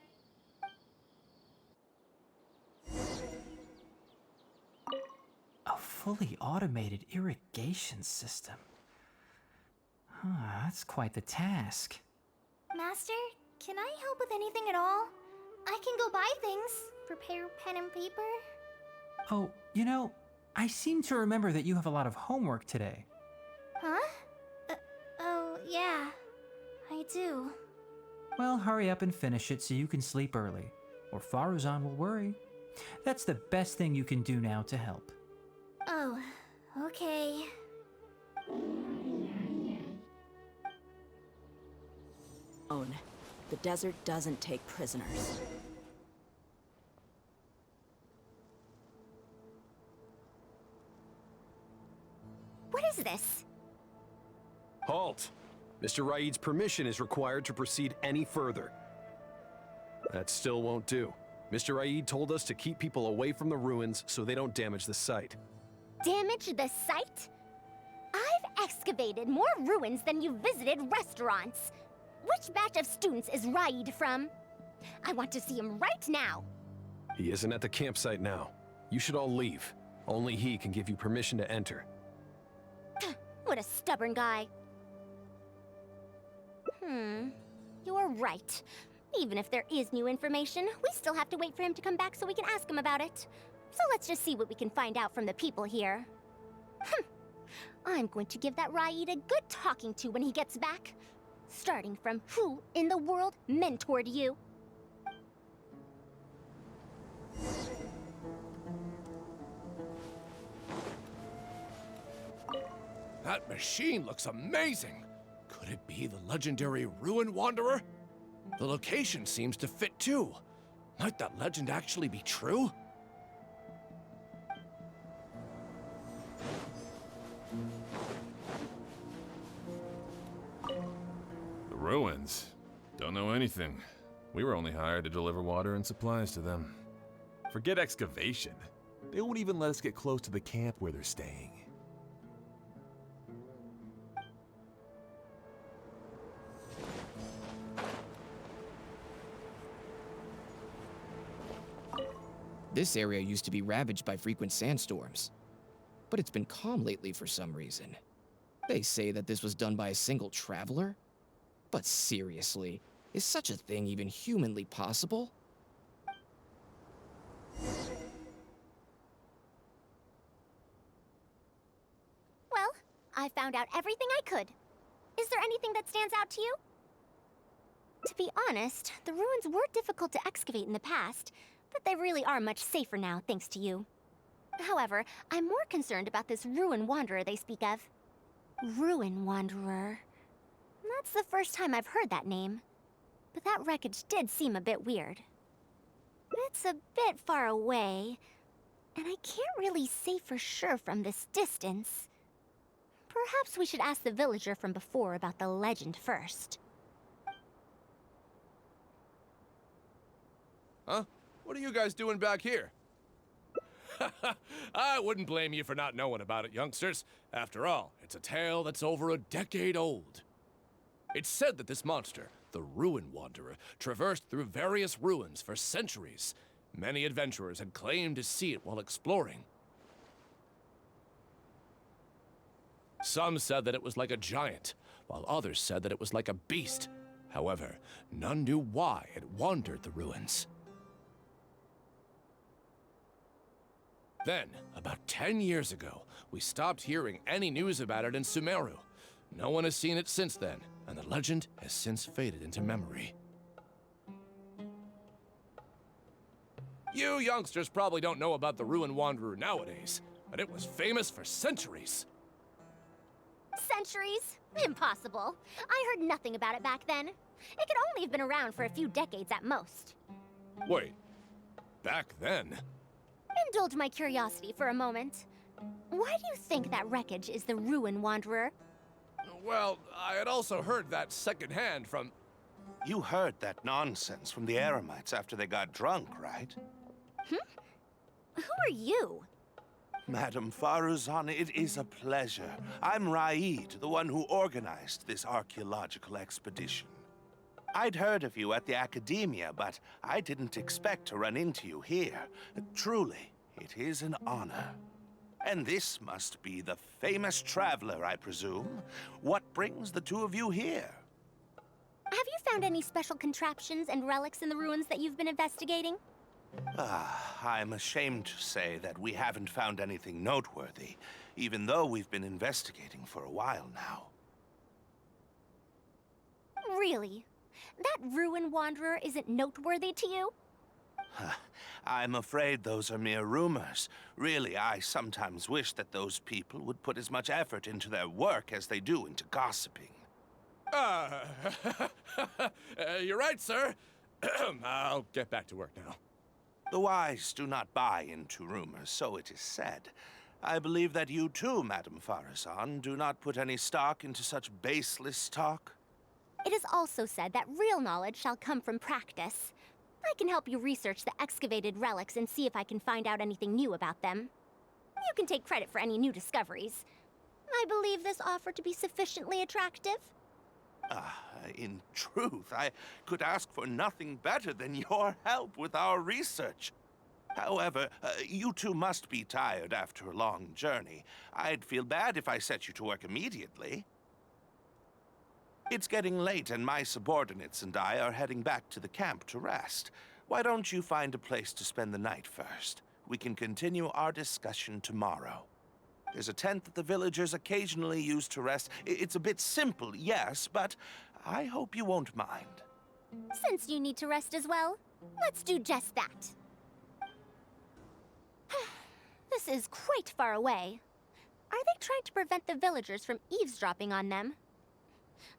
A fully automated irrigation system. That's quite the task. Master, can I help with anything at all? I can go buy things, prepare pen and paper. Oh, you know, I seem to remember that you have a lot of homework today. Huh? Oh, yeah. I do. Well, hurry up and finish it so you can sleep early, or Faruzan will worry. That's the best thing you can do now to help. Oh, okay. The desert doesn't take prisoners. What is this? Halt! Mr. Raid's permission is required to proceed any further. That still won't do. Mr. Raid told us to keep people away from the ruins so they don't damage the site. Damage the site? I've excavated more ruins than you've visited restaurants. Which batch of students is Raid from? I want to see him right now. He isn't at the campsite now. You should all leave. Only he can give you permission to enter. What a stubborn guy. You're right. Even if there is new information, we still have to wait for him to come back so we can ask him about it. So let's just see what we can find out from the people here. I'm going to give that Raid a good talking to when he gets back. Starting from who in the world mentored you? That machine looks amazing! Could it be the legendary Ruin Wanderer? The location seems to fit too. Might that legend actually be true? The ruins? Don't know anything. We were only hired to deliver water and supplies to them. Forget excavation. They won't even let us get close to the camp where they're staying. This area used to be ravaged by frequent sandstorms, but it's been calm lately for some reason. They say that this was done by a single traveler? But seriously, is such a thing even humanly possible? Well, I found out everything I could. Is there anything that stands out to you? To be honest, the ruins were difficult to excavate in the past, but they really are much safer now, thanks to you. However, I'm more concerned about this Ruin Wanderer they speak of. Ruin Wanderer. That's the first time I've heard that name. But that wreckage did seem a bit weird. It's a bit far away, and I can't really say for sure from this distance. Perhaps we should ask the villager from before about the legend first. Huh? What are you guys doing back here? I wouldn't blame you for not knowing about it, youngsters. After all, it's a tale that's over a decade old. It's said that this monster, the Ruin Wanderer, traversed through various ruins for centuries. Many adventurers had claimed to see it while exploring. Some said that it was like a giant, while others said that it was like a beast. However, none knew why it wandered the ruins. Then, about 10 years ago, we stopped hearing any news about it in Sumeru. No one has seen it since then, and the legend has since faded into memory. You youngsters probably don't know about the Ruin Wanderer nowadays, but it was famous for centuries. Centuries? Impossible. I heard nothing about it back then. It could only have been around for a few decades at most. Wait, back then? Indulge my curiosity for a moment. Why do you think that wreckage is the Ruin Wanderer? Well, I had also heard that secondhand from... You heard that nonsense from the Eremites after they got drunk, right? Who are you? Madam Faruzan, it is a pleasure. I'm Raid, the one who organized this archaeological expedition. I'd heard of you at the Academia, but I didn't expect to run into you here. Truly, it is an honor. And this must be the famous traveler, I presume. What brings the two of you here? Have you found any special contraptions and relics in the ruins that you've been investigating? I'm ashamed to say that we haven't found anything noteworthy, even though we've been investigating for a while now. Really? That ruin wanderer isn't noteworthy to you? I'm afraid those are mere rumors. Really, I sometimes wish that those people would put as much effort into their work as they do into gossiping. You're right, sir. I'll get back to work now. The wise do not buy into rumors, so it is said. I believe that you too, Madam Faruzan, do not put any stock into such baseless talk. It is also said that real knowledge shall come from practice. I can help you research the excavated relics and see if I can find out anything new about them. You can take credit for any new discoveries. I believe this offer to be sufficiently attractive. In truth, I could ask for nothing better than your help with our research. However, you two must be tired after a long journey. I'd feel bad if I set you to work immediately. It's getting late, and my subordinates and I are heading back to the camp to rest. Why don't you find a place to spend the night first? We can continue our discussion tomorrow. There's a tent that the villagers occasionally use to rest. It's a bit simple, yes, but I hope you won't mind. Since you need to rest as well, let's do just that. This is quite far away. Are they trying to prevent the villagers from eavesdropping on them?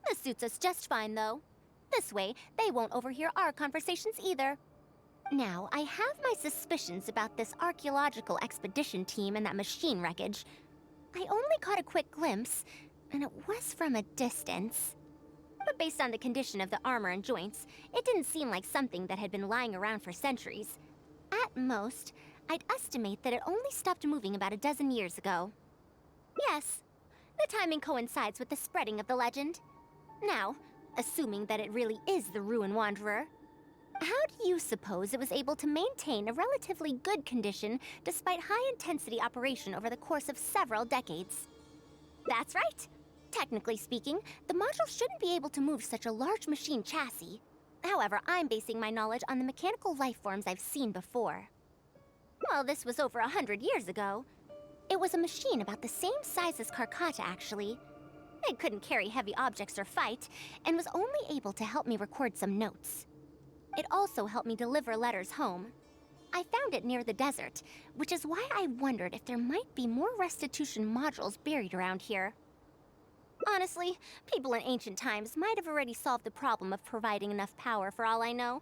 This suits us just fine, though. This way, they won't overhear our conversations either. Now, I have my suspicions about this archaeological expedition team and that machine wreckage. I only caught a quick glimpse, and it was from a distance. But based on the condition of the armor and joints, it didn't seem like something that had been lying around for centuries. At most, I'd estimate that it only stopped moving about a dozen years ago. Yes, the timing coincides with the spreading of the legend. Now, assuming that it really is the Ruin Wanderer, how do you suppose it was able to maintain a relatively good condition despite high-intensity operation over the course of several decades? That's right. Technically speaking, the module shouldn't be able to move such a large machine chassis. However, I'm basing my knowledge on the mechanical life forms I've seen before. Well, this was over 100 years ago. It was a machine about the same size as Karkata, actually. It couldn't carry heavy objects or fight, and was only able to help me record some notes. It also helped me deliver letters home. I found it near the desert, which is why I wondered if there might be more restitution modules buried around here. Honestly, people in ancient times might have already solved the problem of providing enough power for all I know.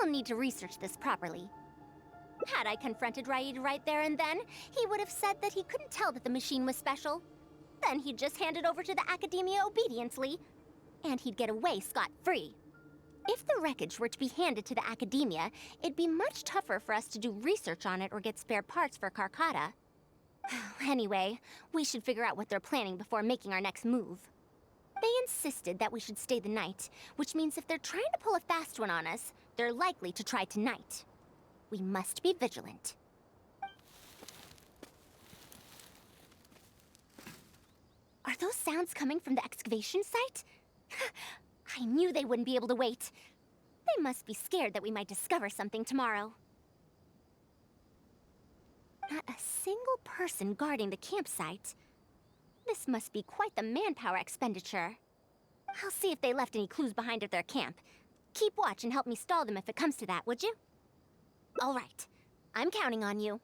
I'll need to research this properly. Had I confronted Raid right there and then, he would have said that he couldn't tell that the machine was special. Then he'd just hand it over to the Academia obediently, and he'd get away scot-free. If the wreckage were to be handed to the Academia, it'd be much tougher for us to do research on it or get spare parts for Karkata. Anyway, we should figure out what they're planning before making our next move. They insisted that we should stay the night, which means if they're trying to pull a fast one on us, they're likely to try tonight. We must be vigilant. Are those sounds coming from the excavation site? I knew they wouldn't be able to wait. They must be scared that we might discover something tomorrow. Not a single person guarding the campsite. This must be quite the manpower expenditure. I'll see if they left any clues behind at their camp. Keep watch and help me stall them if it comes to that, would you? All right. I'm counting on you.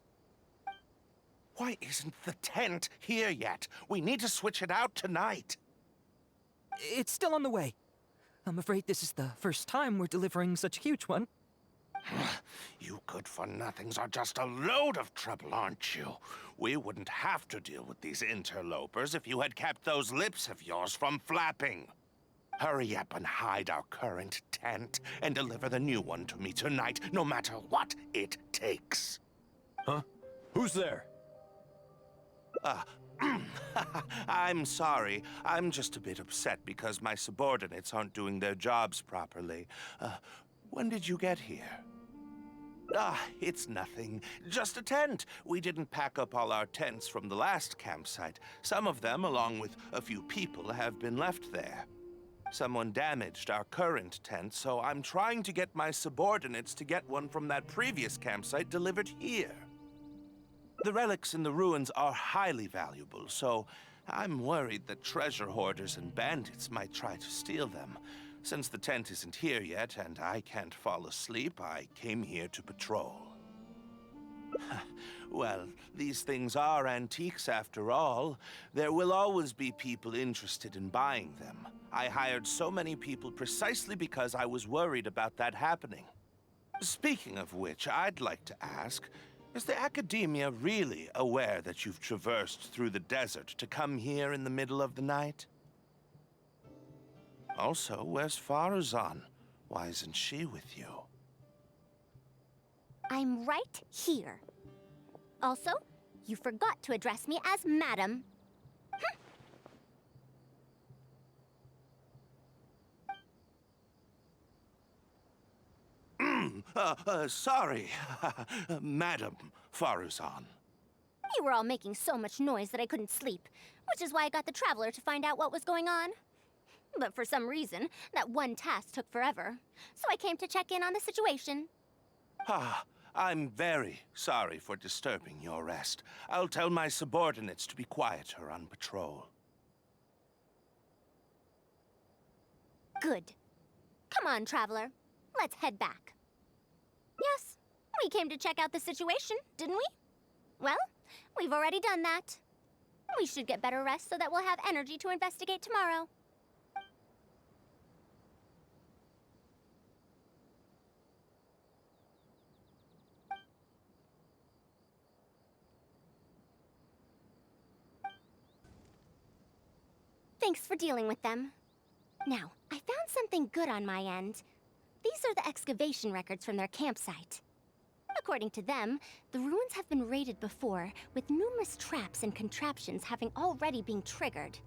Why isn't the tent here yet? We need to switch it out tonight. It's still on the way. I'm afraid this is the first time we're delivering such a huge one. You good-for-nothings are just a load of trouble, aren't you? We wouldn't have to deal with these interlopers if you had kept those lips of yours from flapping. Hurry up and hide our current tent and deliver the new one to me tonight, no matter what it takes. Huh? Who's there? Uh, I'm sorry. I'm just a bit upset because my subordinates aren't doing their jobs properly. When did you get here? It's nothing. Just a tent. We didn't pack up all our tents from the last campsite. Some of them, along with a few people, have been left there. Someone damaged our current tent, so I'm trying to get my subordinates to get one from that previous campsite delivered here. The relics in the ruins are highly valuable, so I'm worried that treasure hoarders and bandits might try to steal them. Since the tent isn't here yet and I can't fall asleep, I came here to patrol. Well, these things are antiques after all. There will always be people interested in buying them. I hired so many people precisely because I was worried about that happening. Speaking of which, I'd like to ask, is the Academia really aware that you've traversed through the desert to come here in the middle of the night? Also, where's Faruzan? Why isn't she with you? I'm right here. Also, you forgot to address me as Madam. Sorry, Madam Faruzan. You were all making so much noise that I couldn't sleep, which is why I got the Traveler to find out what was going on. But for some reason, that one task took forever, so I came to check in on the situation. I'm very sorry for disturbing your rest. I'll tell my subordinates to be quieter on patrol. Good. Come on, Traveler. Let's head back. Yes, we came to check out the situation, didn't we? Well, we've already done that. We should get better rest so that we'll have energy to investigate tomorrow. Thanks for dealing with them. Now, I found something good on my end. These are the excavation records from their campsite. According to them, the ruins have been raided before, with numerous traps and contraptions having already been triggered.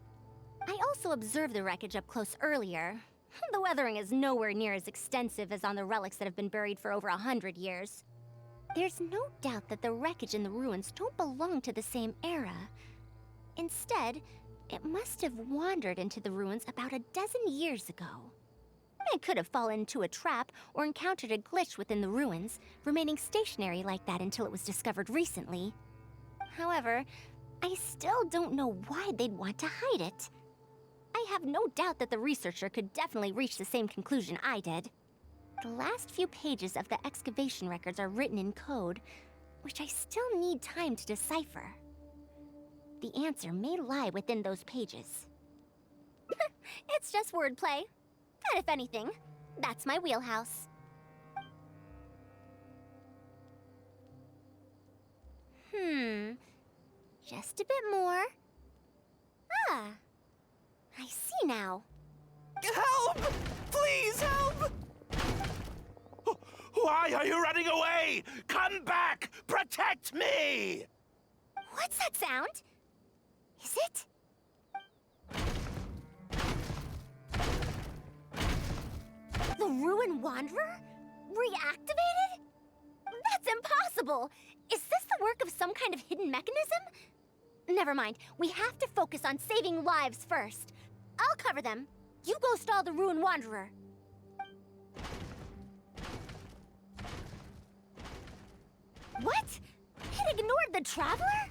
I also observed the wreckage up close earlier. The weathering is nowhere near as extensive as on the relics that have been buried for over 100 years. There's no doubt that the wreckage in the ruins don't belong to the same era. Instead, it must have wandered into the ruins about a dozen years ago. It could have fallen into a trap or encountered a glitch within the ruins, remaining stationary like that until it was discovered recently. However, I still don't know why they'd want to hide it. I have no doubt that the researcher could definitely reach the same conclusion I did. The last few pages of the excavation records are written in code, which I still need time to decipher. The answer may lie within those pages. It's just wordplay. And if anything, that's my wheelhouse. Just a bit more. I see now. Help! Please help! Why are you running away? Come back! Protect me! What's that sound? Is it? The Ruin Wanderer? Reactivated? That's impossible! Is this the work of some kind of hidden mechanism? Never mind. We have to focus on saving lives first. I'll cover them. You go stall the Ruin Wanderer. What? It ignored the Traveler?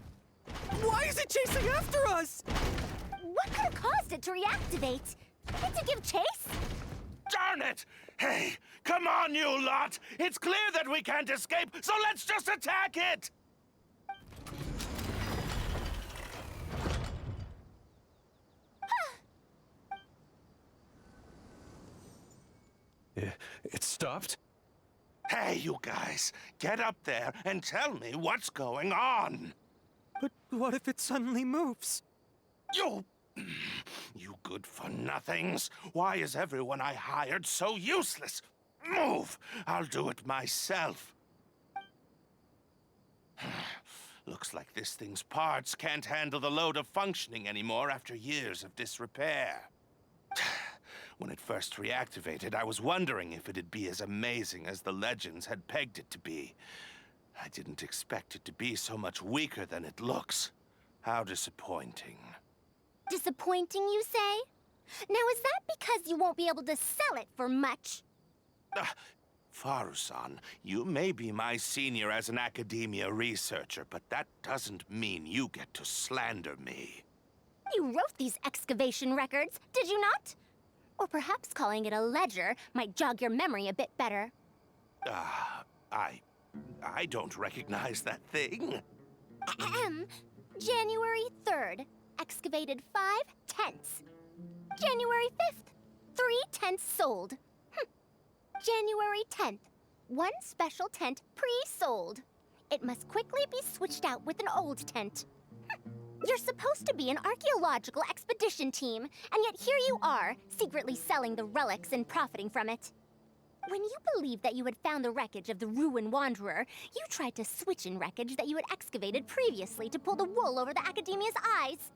Why is it chasing after us? What could have caused it to reactivate? Did to give chase? Darn it! Hey, come on, you lot! It's clear that we can't escape, so let's just attack it! It stopped? Hey, you guys, get up there and tell me what's going on! But what if it suddenly moves? You good-for-nothings! Why is everyone I hired so useless? Move! I'll do it myself. Looks like this thing's parts can't handle the load of functioning anymore after years of disrepair. When it first reactivated, I was wondering if it'd be as amazing as the legends had pegged it to be. I didn't expect it to be so much weaker than it looks. How disappointing. Disappointing, you say? Now, is that because you won't be able to sell it for much? Faruzan, you may be my senior as an academia researcher, but that doesn't mean you get to slander me. You wrote these excavation records, did you not? Or perhaps calling it a ledger might jog your memory a bit better. I don't recognize that thing. January 3rd, excavated 5 tents. January 5th, 3 tents sold. January 10th, 1 special tent pre-sold. It must quickly be switched out with an old tent. You're supposed to be an archaeological expedition team, and yet here you are, secretly selling the relics and profiting from it. When you believed that you had found the wreckage of the Ruin Wanderer, you tried to switch in wreckage that you had excavated previously to pull the wool over the Academia's eyes.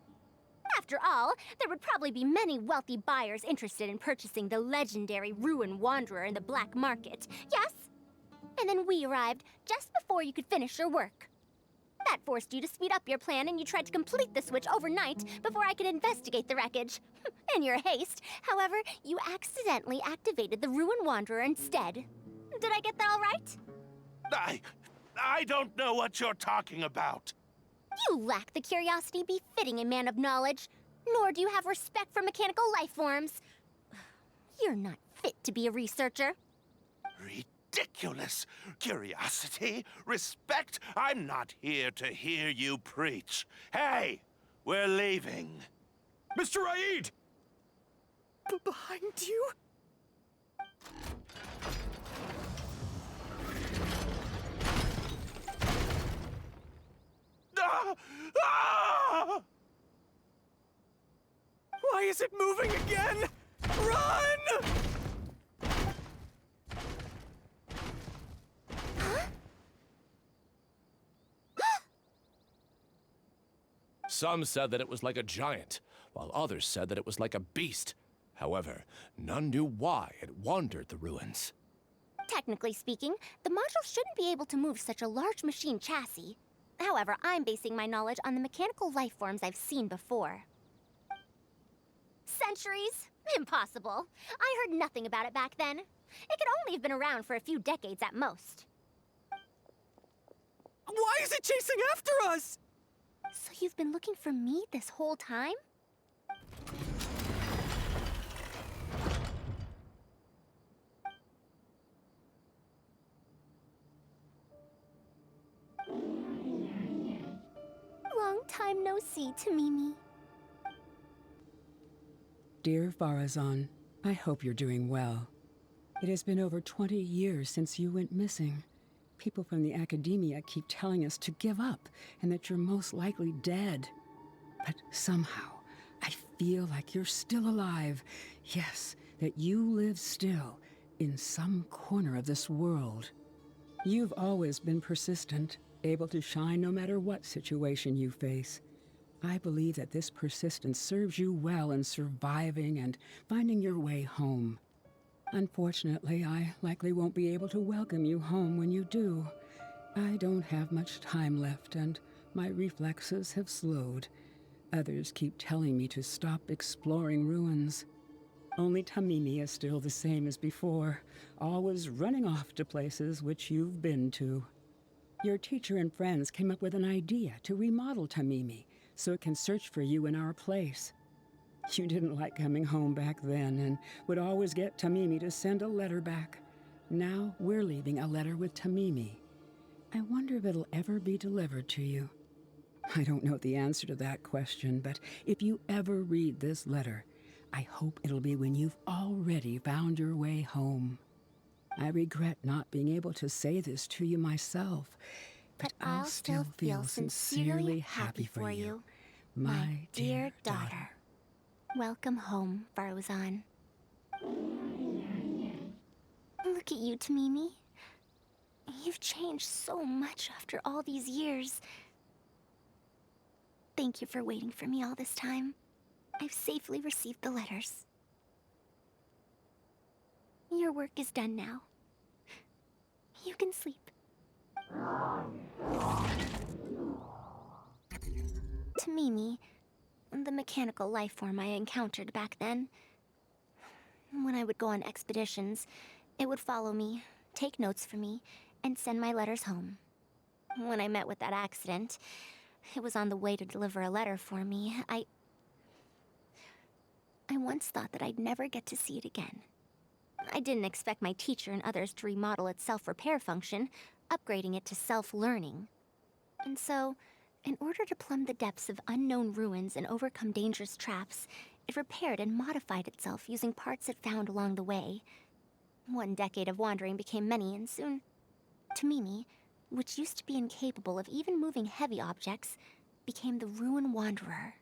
After all, there would probably be many wealthy buyers interested in purchasing the legendary Ruin Wanderer in the black market, yes? And then we arrived just before you could finish your work. That forced you to speed up your plan, and you tried to complete the switch overnight before I could investigate the wreckage. In your haste, however, you accidentally activated the Ruin Wanderer instead. Did I get that all right? I don't know what you're talking about. You lack the curiosity befitting a man of knowledge, nor do you have respect for mechanical life forms. You're not fit to be a researcher. Ridiculous. Curiosity? Respect? I'm not here to hear you preach. Hey, we're leaving. Mr. Raid! Behind you? Why is it moving again? Run! Some said that it was like a giant, while others said that it was like a beast. However, none knew why it wandered the ruins. Technically speaking, the module shouldn't be able to move such a large machine chassis. However, I'm basing my knowledge on the mechanical life forms I've seen before. Centuries? Impossible. I heard nothing about it back then. It could only have been around for a few decades at most. Why is it chasing after us? So you've been looking for me this whole time? Long time no see, Tamimi. Dear Faruzan, I hope you're doing well. It has been over 20 years since you went missing. People from the academia keep telling us to give up and that you're most likely dead. But somehow, I feel like you're still alive. Yes, that you live still in some corner of this world. You've always been persistent, able to shine no matter what situation you face. I believe that this persistence serves you well in surviving and finding your way home. Unfortunately, I likely won't be able to welcome you home when you do. I don't have much time left, and my reflexes have slowed. Others keep telling me to stop exploring ruins. Only Tamimi is still the same as before, always running off to places which you've been to. Your teacher and friends came up with an idea to remodel Tamimi, so it can search for you in our place. You didn't like coming home back then and would always get Tamimi to send a letter back. Now we're leaving a letter with Tamimi. I wonder if it'll ever be delivered to you. I don't know the answer to that question, but if you ever read this letter, I hope it'll be when you've already found your way home. I regret not being able to say this to you myself, but I'll still feel sincerely happy for you, my dear daughter. Welcome home, Faruzan. Look at you, Tamimi. You've changed so much after all these years. Thank you for waiting for me all this time. I've safely received the letters. Your work is done now. You can sleep. To Mimi, the mechanical life form I encountered back then. When I would go on expeditions, it would follow me, take notes for me, and send my letters home. When I met with that accident, it was on the way to deliver a letter for me. I once thought that I'd never get to see it again. I didn't expect my teacher and others to remodel its self-repair function, upgrading it to self-learning. And so, in order to plumb the depths of unknown ruins and overcome dangerous traps, it repaired and modified itself using parts it found along the way. One decade of wandering became many, and soon, Tamimi, which used to be incapable of even moving heavy objects, became the Ruin Wanderer.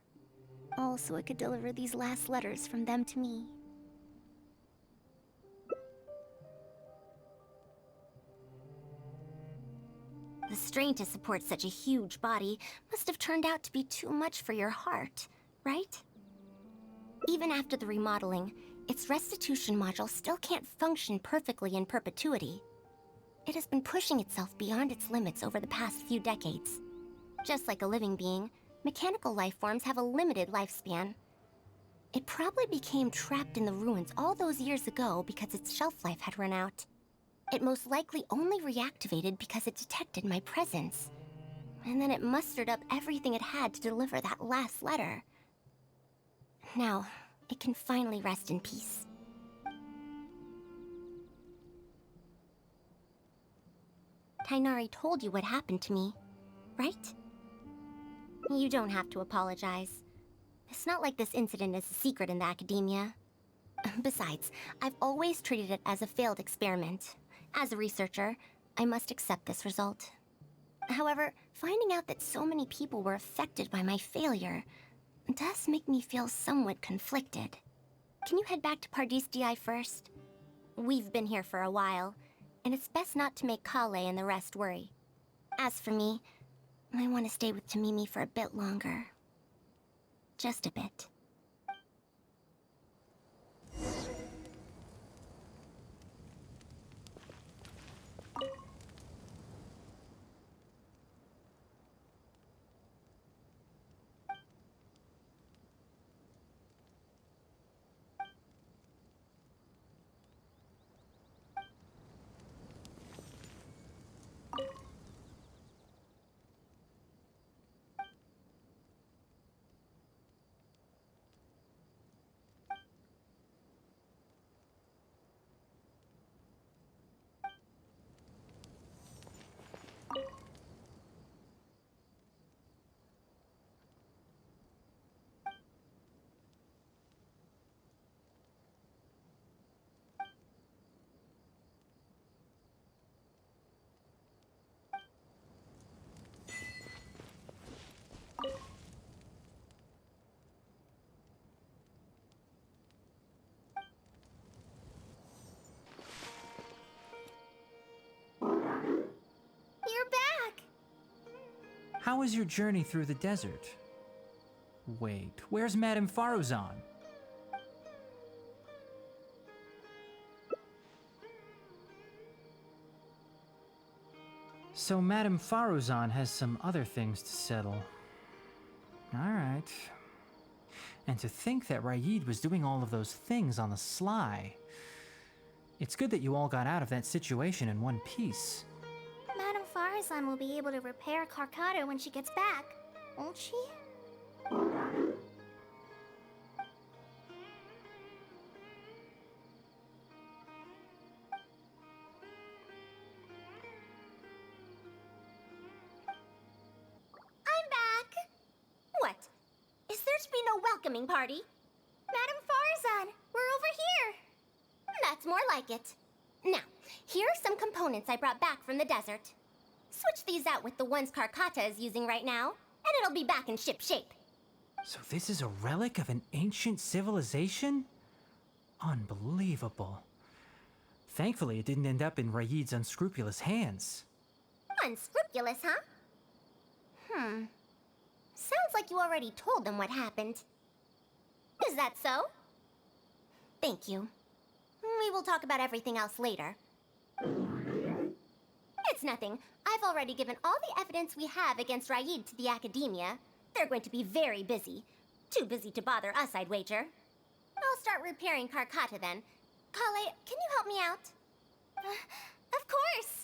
All so it could deliver these last letters from them to me. The strain to support such a huge body must have turned out to be too much for your heart, right? Even after the remodeling, its restitution module still can't function perfectly in perpetuity. It has been pushing itself beyond its limits over the past few decades. Just like a living being, mechanical life forms have a limited lifespan. It probably became trapped in the ruins all those years ago because its shelf life had run out. It most likely only reactivated because it detected my presence. And then it mustered up everything it had to deliver that last letter. Now, it can finally rest in peace. Tainari told you what happened to me, right? You don't have to apologize. It's not like this incident is a secret in the academia. Besides, I've always treated it as a failed experiment. As a researcher, I must accept this result. However, finding out that so many people were affected by my failure does make me feel somewhat conflicted. Can you head back to Pardis DI first? We've been here for a while, and it's best not to make Kale and the rest worry. As for me, I want to stay with Tamimi for a bit longer. Just a bit. You're back! How was your journey through the desert? Wait, where's Madame Faruzan? So Madame Faruzan has some other things to settle. Alright. And to think that Raid was doing all of those things on the sly. It's good that you all got out of that situation in one piece. Madame Faruzan will be able to repair Carcado when she gets back, won't she? I'm back! What? Is there to be no welcoming party? Madame Faruzan, we're over here! That's more like it. Now, here are some components I brought back from the desert. Switch these out with the ones Carcata is using right now, and it'll be back in ship shape. So this is a relic of an ancient civilization? Unbelievable. Thankfully, it didn't end up in Raid's unscrupulous hands. Unscrupulous, huh? Sounds like like you already told them what happened. Is that so? Thank you. We will talk about everything else later. It's nothing. I've already given all the evidence we have against Raid to the Academia. They're going to be very busy. Too busy to bother us, I'd wager. I'll start repairing Karkata then. Kale, can you help me out? Of course!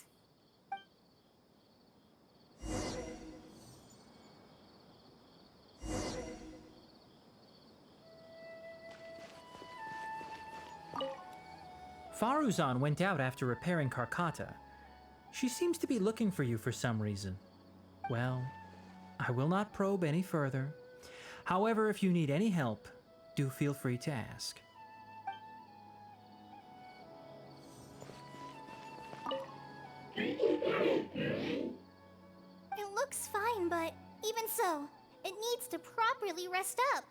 Faruzan went out after repairing Karkata. She seems to be looking for you for some reason. Well, I will not probe any further. However, if you need any help, do feel free to ask. It looks fine, but even so, it needs to properly rest up.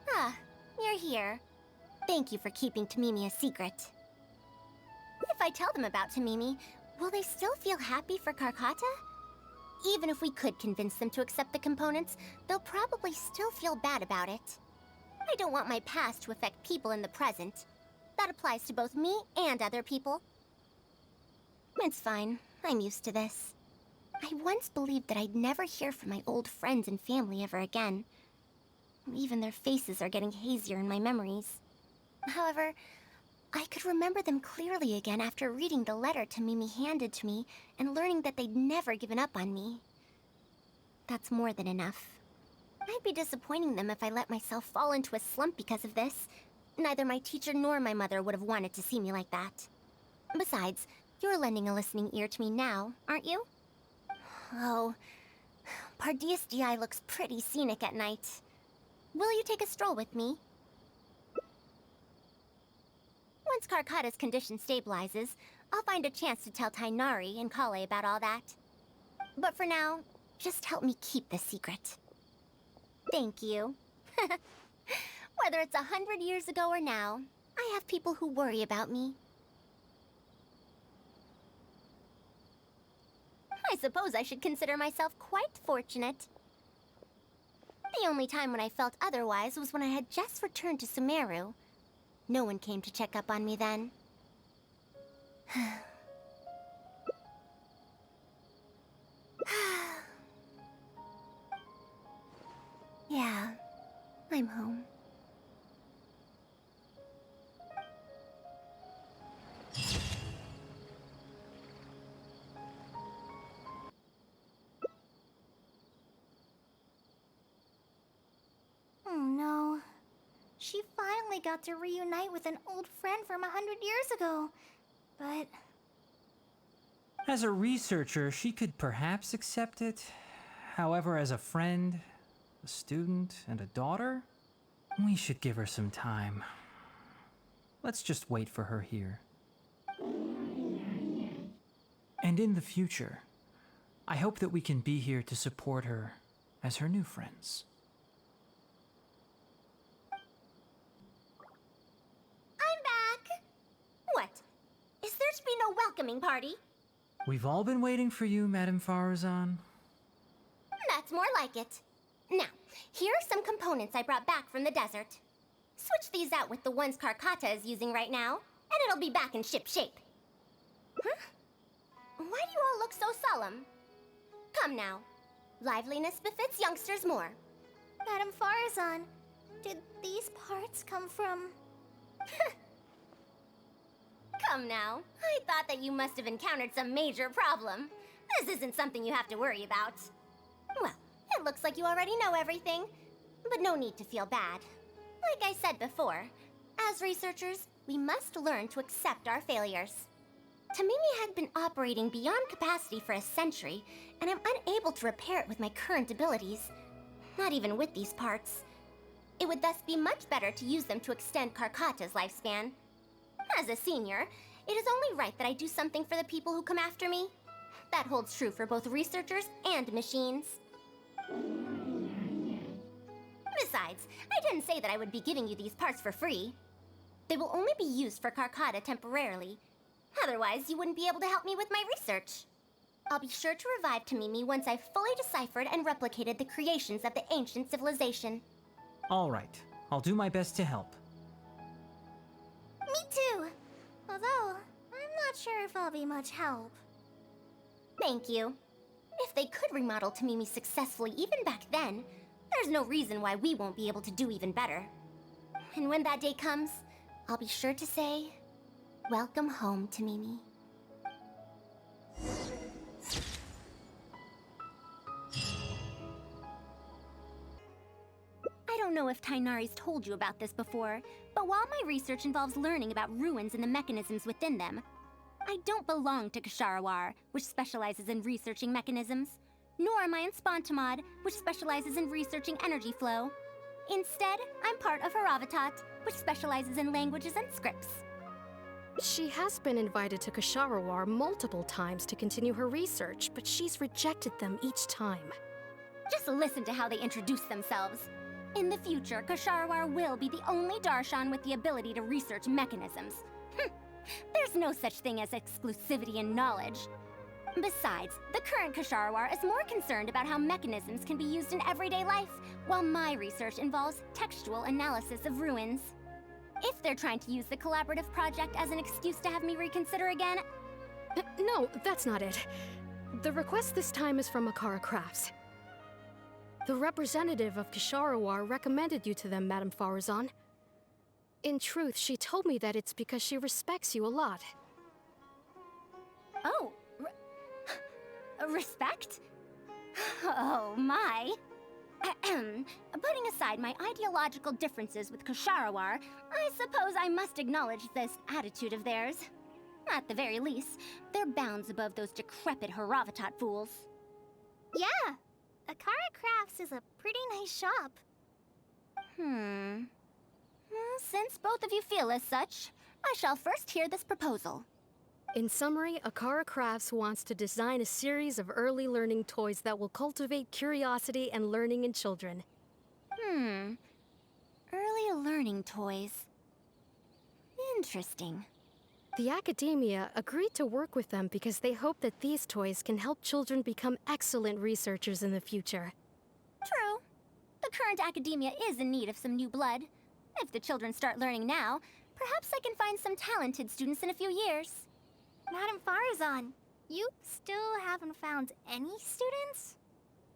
Ah, you're here. Thank you for keeping Tamimi a secret. If I tell them about Tamimi, will they still feel happy for Karkata? Even if we could convince them to accept the components, they'll probably still feel bad about it. I don't want my past to affect people in the present. That applies to both me and other people. It's fine. I'm used to this. I once believed that I'd never hear from my old friends and family ever again. Even their faces are getting hazier in my memories. However, I could remember them clearly again after reading the letter Tamimi handed to me and learning that they'd never given up on me. That's more than enough. I'd be disappointing them if I let myself fall into a slump because of this. Neither my teacher nor my mother would have wanted to see me like that. Besides, you're lending a listening ear to me now, aren't you? Oh, Pardeus DI looks pretty scenic at night. Will you take a stroll with me? Once Karkata's condition stabilizes, I'll find a chance to tell Tainari and Kale about all that. But for now, just help me keep this secret. Thank you. Whether it's 100 years ago or now, I have people who worry about me. I suppose I should consider myself quite fortunate. The only time when I felt otherwise was when I had just returned to Sumeru. No one came to check up on me then. Yeah, I'm home. Oh no. She finally got to reunite with an old friend from 100 years ago. But As a researcher, she could perhaps accept it. However, as a friend, a student, and a daughter, we should give her some time. Let's just wait for her here. And in the future, I hope that we can be here to support her as her new friends. I'm back! What? Is there to be no welcoming party? We've all been waiting for you, Madame Faruzan. That's more like it. Now, here are some components I brought back from the desert. Switch these out with the ones Karkata is using right now, and it'll be back in ship shape. Huh? Why do you all look so solemn? Come now. Liveliness befits youngsters more. Madame Faruzan, did these parts come from... Come now. I thought that you must have encountered some major problem. This isn't something you have to worry about. Well, it looks like you already know everything, but no need to feel bad. Like I said before, as researchers, we must learn to accept our failures. Tamimi had been operating beyond capacity for a century, and I'm unable to repair it with my current abilities. Not even with these parts. It would thus be much better to use them to extend Karkata's lifespan. As a senior, it is only right that I do something for the people who come after me. That holds true for both researchers and machines. Besides, I didn't say that I would be giving you these parts for free. They will only be used for Carcata temporarily. Otherwise, you wouldn't be able to help me with my research. I'll be sure to revive Tamimi once I've fully deciphered and replicated the creations of the ancient civilization. All right. I'll do my best to help. Me too. Although, I'm not sure if I'll be much help. Thank you. If they could remodel Tamimi successfully even back then, there's no reason why we won't be able to do even better. And when that day comes, I'll be sure to say, welcome home, Tamimi. I don't know if Tainari's told you about this before, but while my research involves learning about ruins and the mechanisms within them, I don't belong to Ksharawar, which specializes in researching mechanisms, nor am I in Spontamod, which specializes in researching energy flow. Instead, I'm part of Haravatat, which specializes in languages and scripts. She has been invited to Ksharawar multiple times to continue her research, but she's rejected them each time. Just listen to how they introduce themselves. In the future, Ksharawar will be the only Darshan with the ability to research mechanisms. There's no such thing as exclusivity in knowledge. Besides, the current Ksharawar is more concerned about how mechanisms can be used in everyday life, while my research involves textual analysis of ruins. If they're trying to use the collaborative project as an excuse to have me reconsider again... No, that's not it. The request this time is from Akara Crafts. The representative of Ksharawar recommended you to them, Madame Faruzan. In truth, she told me that it's because she respects you a lot. Oh, respect? Oh, my. Putting aside my ideological differences with Ksharawar, I suppose I must acknowledge this attitude of theirs. At the very least, they're bounds above those decrepit Haravatat fools. Yeah, Akara Crafts is a pretty nice shop. Since both of you feel as such, I shall first hear this proposal. In summary, Akara Crafts wants to design a series of early learning toys that will cultivate curiosity and learning in children. Early learning toys. Interesting. The academia agreed to work with them because they hope that these toys can help children become excellent researchers in the future. True. The current academia is in need of some new blood. If the children start learning now, perhaps I can find some talented students in a few years. Madame Faruzan, you still haven't found any students?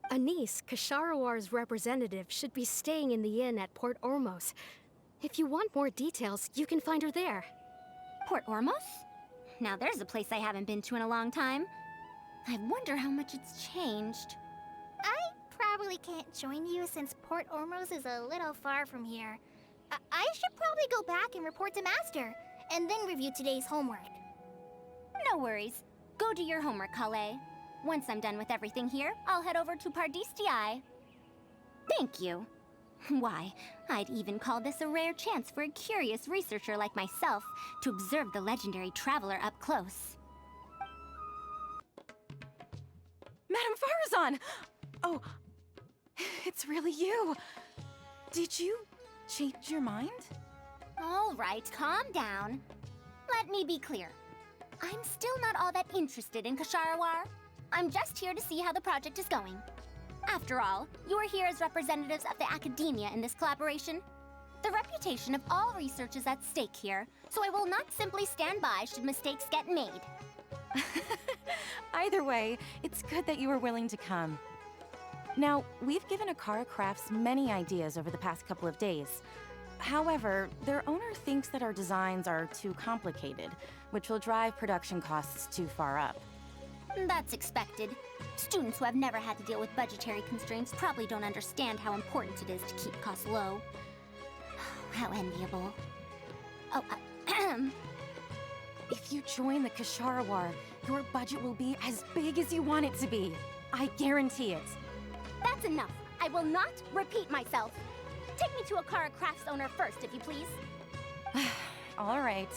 Anise, Ksharowar's representative, should be staying in the inn at Port Ormos. If you want more details, you can find her there. Port Ormos? Now there's a place I haven't been to in a long time. I wonder how much it's changed. I probably can't join you since Port Ormos is a little far from here. I should probably go back and report to Master, and then review today's homework. No worries. Go do your homework, Kale. Once I'm done with everything here, I'll head over to Pardistii. Thank you. Why, I'd even call this a rare chance for a curious researcher like myself to observe the legendary traveler up close. Madame Faruzan! Oh, it's really you. Did you change your mind? All right, calm down. Let me be clear. I'm still not all that interested in Ksharawar. I'm just here to see how the project is going. After all, you are here as representatives of the academia in this collaboration. The reputation of all research is at stake here, so I will not simply stand by should mistakes get made. Either way, it's good that you were willing to come. Now, we've given Akara Crafts many ideas over the past couple of days. However, their owner thinks that our designs are too complicated, which will drive production costs too far up. That's expected. Students who have never had to deal with budgetary constraints probably don't understand how important it is to keep costs low. How enviable. Oh, If you join the Ksharawar, your budget will be as big as you want it to be. I guarantee it. That's enough. I will not repeat myself. Take me to Akara Crafts owner first, if you please. All right.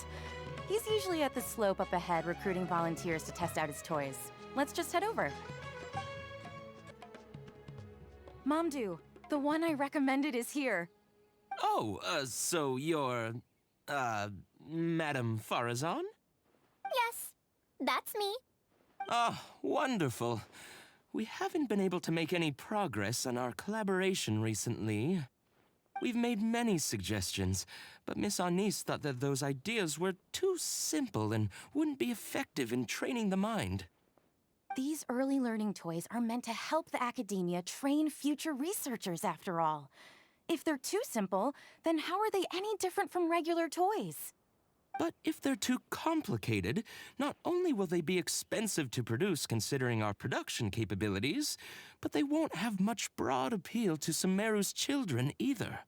He's usually at the slope up ahead recruiting volunteers to test out his toys. Let's just head over. Mamdu, The one I recommended is here. Oh, so you're, Madame Faruzan? Yes, that's me. Ah, wonderful. We haven't been able to make any progress on our collaboration recently. We've made many suggestions, but Miss Anise thought that those ideas were too simple and wouldn't be effective in training the mind. These early learning toys are meant to help the academia train future researchers, after all. If they're too simple, then how are they any different from regular toys? But if they're too complicated, not only will they be expensive to produce considering our production capabilities, but they won't have much broad appeal to Sumeru's children either.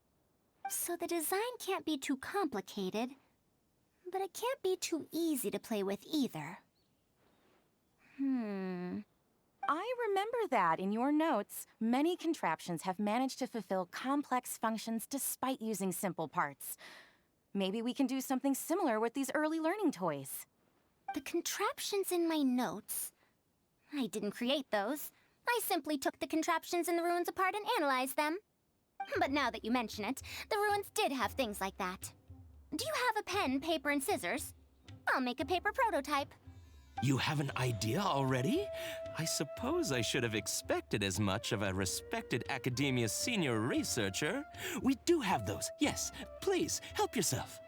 So the design can't be too complicated, but it can't be too easy to play with either. I remember that in your notes, many contraptions have managed to fulfill complex functions despite using simple parts. Maybe we can do something similar with these early learning toys. The contraptions in my notes? I didn't create those. I simply took the contraptions in the ruins apart and analyzed them. But now that you mention it, the ruins did have things like that. Do you have a pen, paper, and scissors? I'll make a paper prototype. You have an idea already? I suppose I should have expected as much of a respected academia senior researcher. We do have those. Yes, please, help yourself.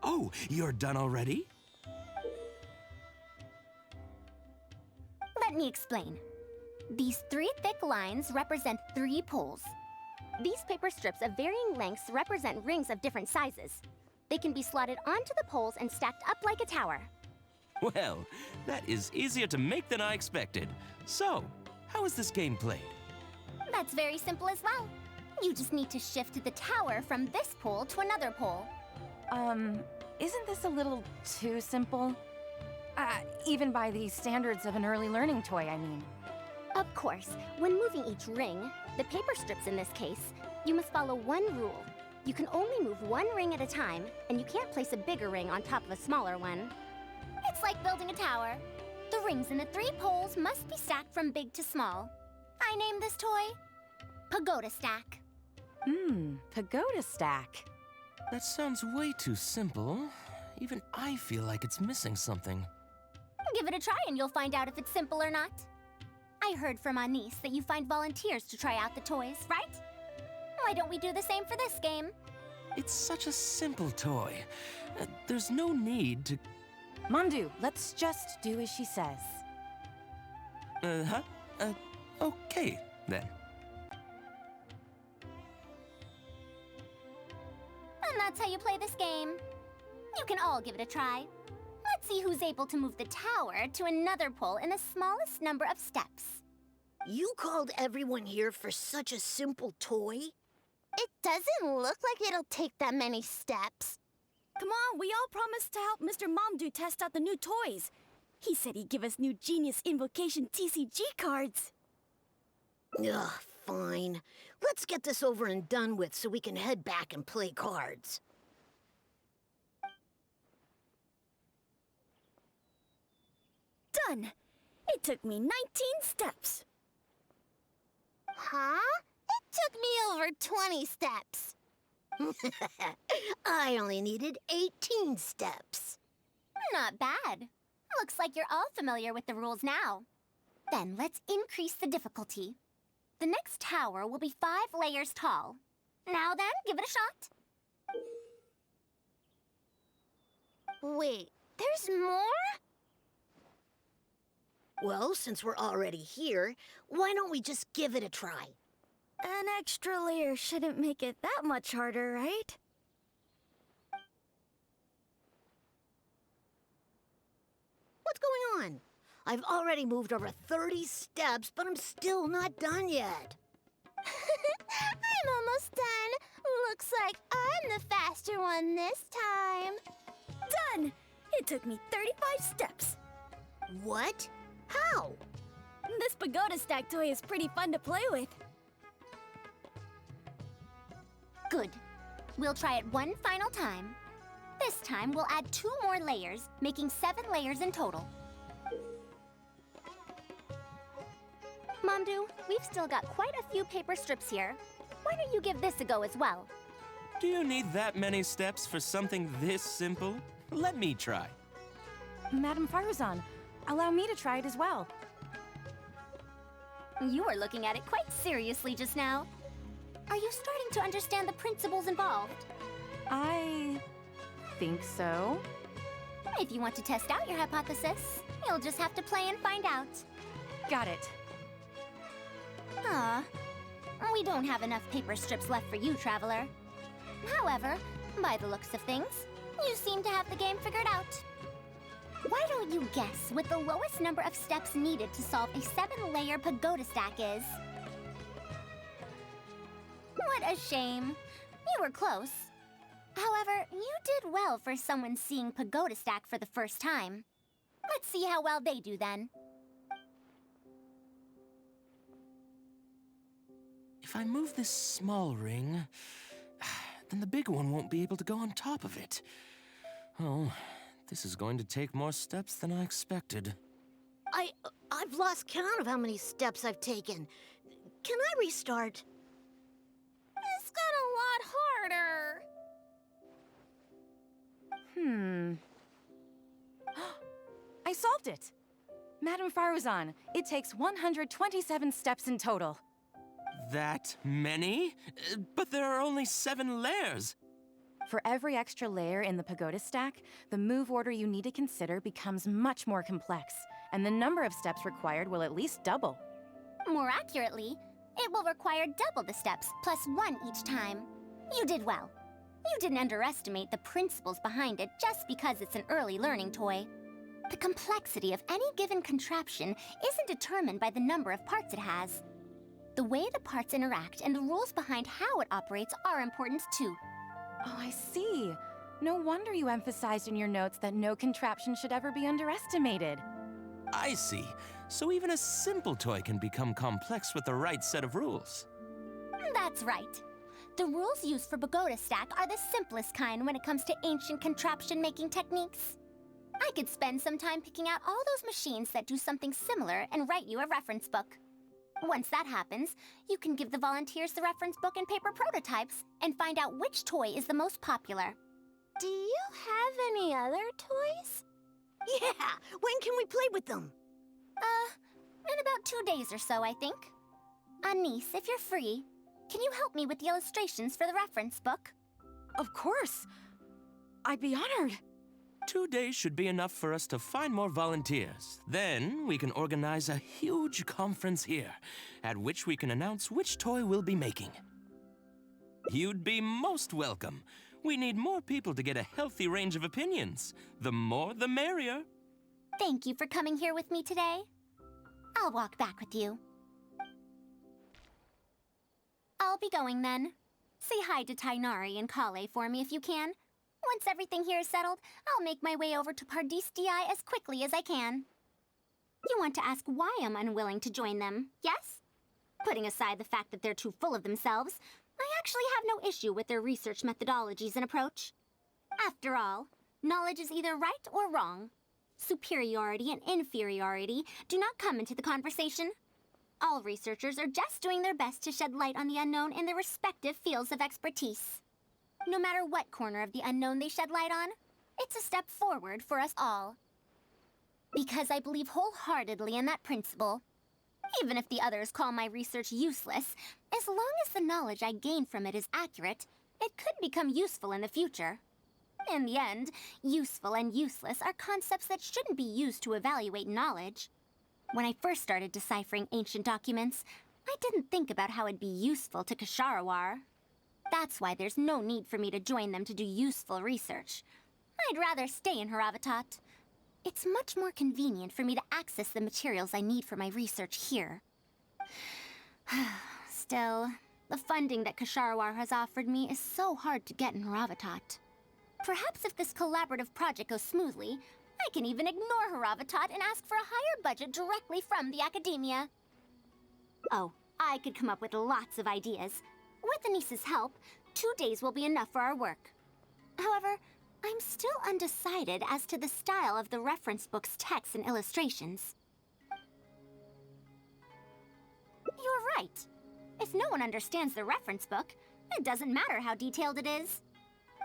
Oh, you're done already? Let me explain. These 3 thick lines represent 3 poles. These paper strips of varying lengths represent rings of different sizes. They can be slotted onto the poles and stacked up like a tower. Well, that is easier to make than I expected. So, how is this game played? That's very simple as well. You just need to shift the tower from this pole to another pole. Isn't this a little too simple? Even by the standards of an early learning toy, I mean. Of course, when moving each ring, the paper strips in this case, you must follow one rule. You can only move one ring at a time, and you can't place a bigger ring on top of a smaller one. It's like building a tower. The rings in the 3 poles must be stacked from big to small. I named this toy Pagoda Stack. Pagoda Stack. That sounds way too simple. Even I feel like it's missing something. Give it a try and you'll find out if it's simple or not. I heard from Anise that you find volunteers to try out the toys, right? Why don't we do the same for this game? It's such a simple toy. There's no need to... Mamdu, let's just do as she says. Okay, then. And that's how you play this game. You can all give it a try. Let's see who's able to move the tower to another pole in the smallest number of steps. You called everyone here for such a simple toy? It doesn't look like it'll take that many steps. Come on, we all promised to help Mr. Mamdu test out the new toys. He said he'd give us new Genius Invocation TCG cards. Ugh, fine. Let's get this over and done with so we can head back and play cards. Done! It took me 19 steps. Huh? It took me over 20 steps. I only needed 18 steps. Not bad. Looks like you're all familiar with the rules now. Then let's increase the difficulty. The next tower will be 5 layers tall. Now then, give it a shot. Wait, there's more? Well, since we're already here, why don't we just give it a try? An extra layer shouldn't make it that much harder, right? What's going on? I've already moved over 30 steps, but I'm still not done yet. I'm almost done. Looks like I'm the faster one this time. Done! It took me 35 steps. What? How? This pagoda stack toy is pretty fun to play with. Good. We'll try it one final time. This time, we'll add 2 more layers, making 7 layers in total. Momdu, we've still got quite a few paper strips here. Why don't you give this a go as well? Do you need that many steps for something this simple? Let me try. Madam Faruzan, allow me to try it as well. You were looking at it quite seriously just now. Are you starting to understand the principles involved? I think so. If you want to test out your hypothesis, you'll just have to play and find out. Got it. Ah, we don't have enough paper strips left for you, Traveler. However, by the looks of things, you seem to have the game figured out. Why don't you guess what the lowest number of steps needed to solve a 7-layer pagoda stack is? What a shame. You were close. However, you did well for someone seeing pagoda stack for the first time. Let's see how well they do then. If I move this small ring, then the big one won't be able to go on top of it. Oh, this is going to take more steps than I expected. I've lost count of how many steps I've taken. Can I restart? This got a lot harder. I solved it! Madam Faruzan, it takes 127 steps in total. That many? But there are only 7 layers. For every extra layer in the pagoda stack, the move order you need to consider becomes much more complex, and the number of steps required will at least double. More accurately, it will require double the steps, plus 1 each time. You did well. You didn't underestimate the principles behind it just because it's an early learning toy. The complexity of any given contraption isn't determined by the number of parts it has. The way the parts interact and the rules behind how it operates are important too. Oh, I see. No wonder you emphasized in your notes that no contraption should ever be underestimated. I see. So even a simple toy can become complex with the right set of rules. That's right. The rules used for pagoda stack are the simplest kind when it comes to ancient contraption-making techniques. I could spend some time picking out all those machines that do something similar and write you a reference book. Once that happens, you can give the volunteers the reference book and paper prototypes and find out which toy is the most popular. Do you have any other toys? Yeah! When can we play with them? In about 2 days or so, I think. Anise, if you're free, can you help me with the illustrations for the reference book? Of course! I'd be honored. 2 days should be enough for us to find more volunteers. Then we can organize a huge conference here, at which we can announce which toy we'll be making. You'd be most welcome. We need more people to get a healthy range of opinions. The more, the merrier. Thank you for coming here with me today. I'll walk back with you. I'll be going then. Say hi to Tainari and Kale for me if you can. Once everything here is settled, I'll make my way over to Pardis DI as quickly as I can. You want to ask why I'm unwilling to join them, yes? Putting aside the fact that they're too full of themselves, I actually have no issue with their research methodologies and approach. After all, knowledge is either right or wrong. Superiority and inferiority do not come into the conversation. All researchers are just doing their best to shed light on the unknown in their respective fields of expertise. No matter what corner of the unknown they shed light on, it's a step forward for us all. Because I believe wholeheartedly in that principle. Even if the others call my research useless, as long as the knowledge I gain from it is accurate, it could become useful in the future. In the end, useful and useless are concepts that shouldn't be used to evaluate knowledge. When I first started deciphering ancient documents, I didn't think about how it'd be useful to Kasharawar. That's why there's no need for me to join them to do useful research. I'd rather stay in Haravatat. It's much more convenient for me to access the materials I need for my research here. Still, the funding that Kasharawar has offered me is so hard to get in Haravatat. Perhaps if this collaborative project goes smoothly, I can even ignore Haravatat and ask for a higher budget directly from the academia. Oh, I could come up with lots of ideas. With Anise's help, 2 days will be enough for our work. However, I'm still undecided as to the style of the reference book's text and illustrations. right. If no one understands the reference book, it doesn't matter how detailed it is.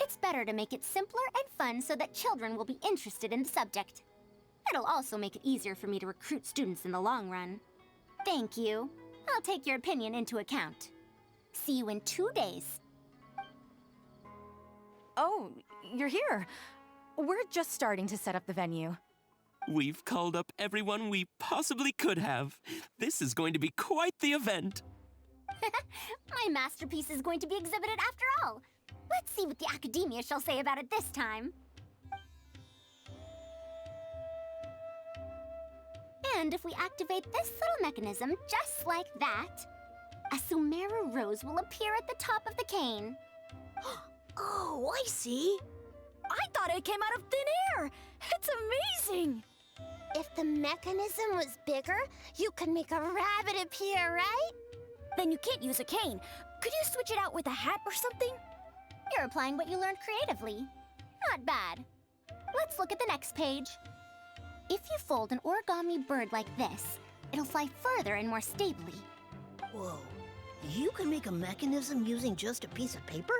It's better to make it simpler and fun so that children will be interested in the subject. It'll also make it easier for me to recruit students in the long run. Thank you. I'll take your opinion into account. See you in 2 days. Oh, you're here. We're just starting to set up the venue. We've called up everyone we possibly could have. This is going to be quite the event. My masterpiece is going to be exhibited after all. Let's see what the Academia shall say about it this time. And if we activate this little mechanism just like that, a Sumeru rose will appear at the top of the cane. Oh, I see. I thought it came out of thin air. It's amazing. If the mechanism was bigger, you could make a rabbit appear, right? Then you can't use a cane. Could you switch it out with a hat or something? You're applying what you learned creatively. Not bad. Let's look at the next page. If you fold an origami bird like this, it'll fly further and more stably. Whoa. You can make a mechanism using just a piece of paper?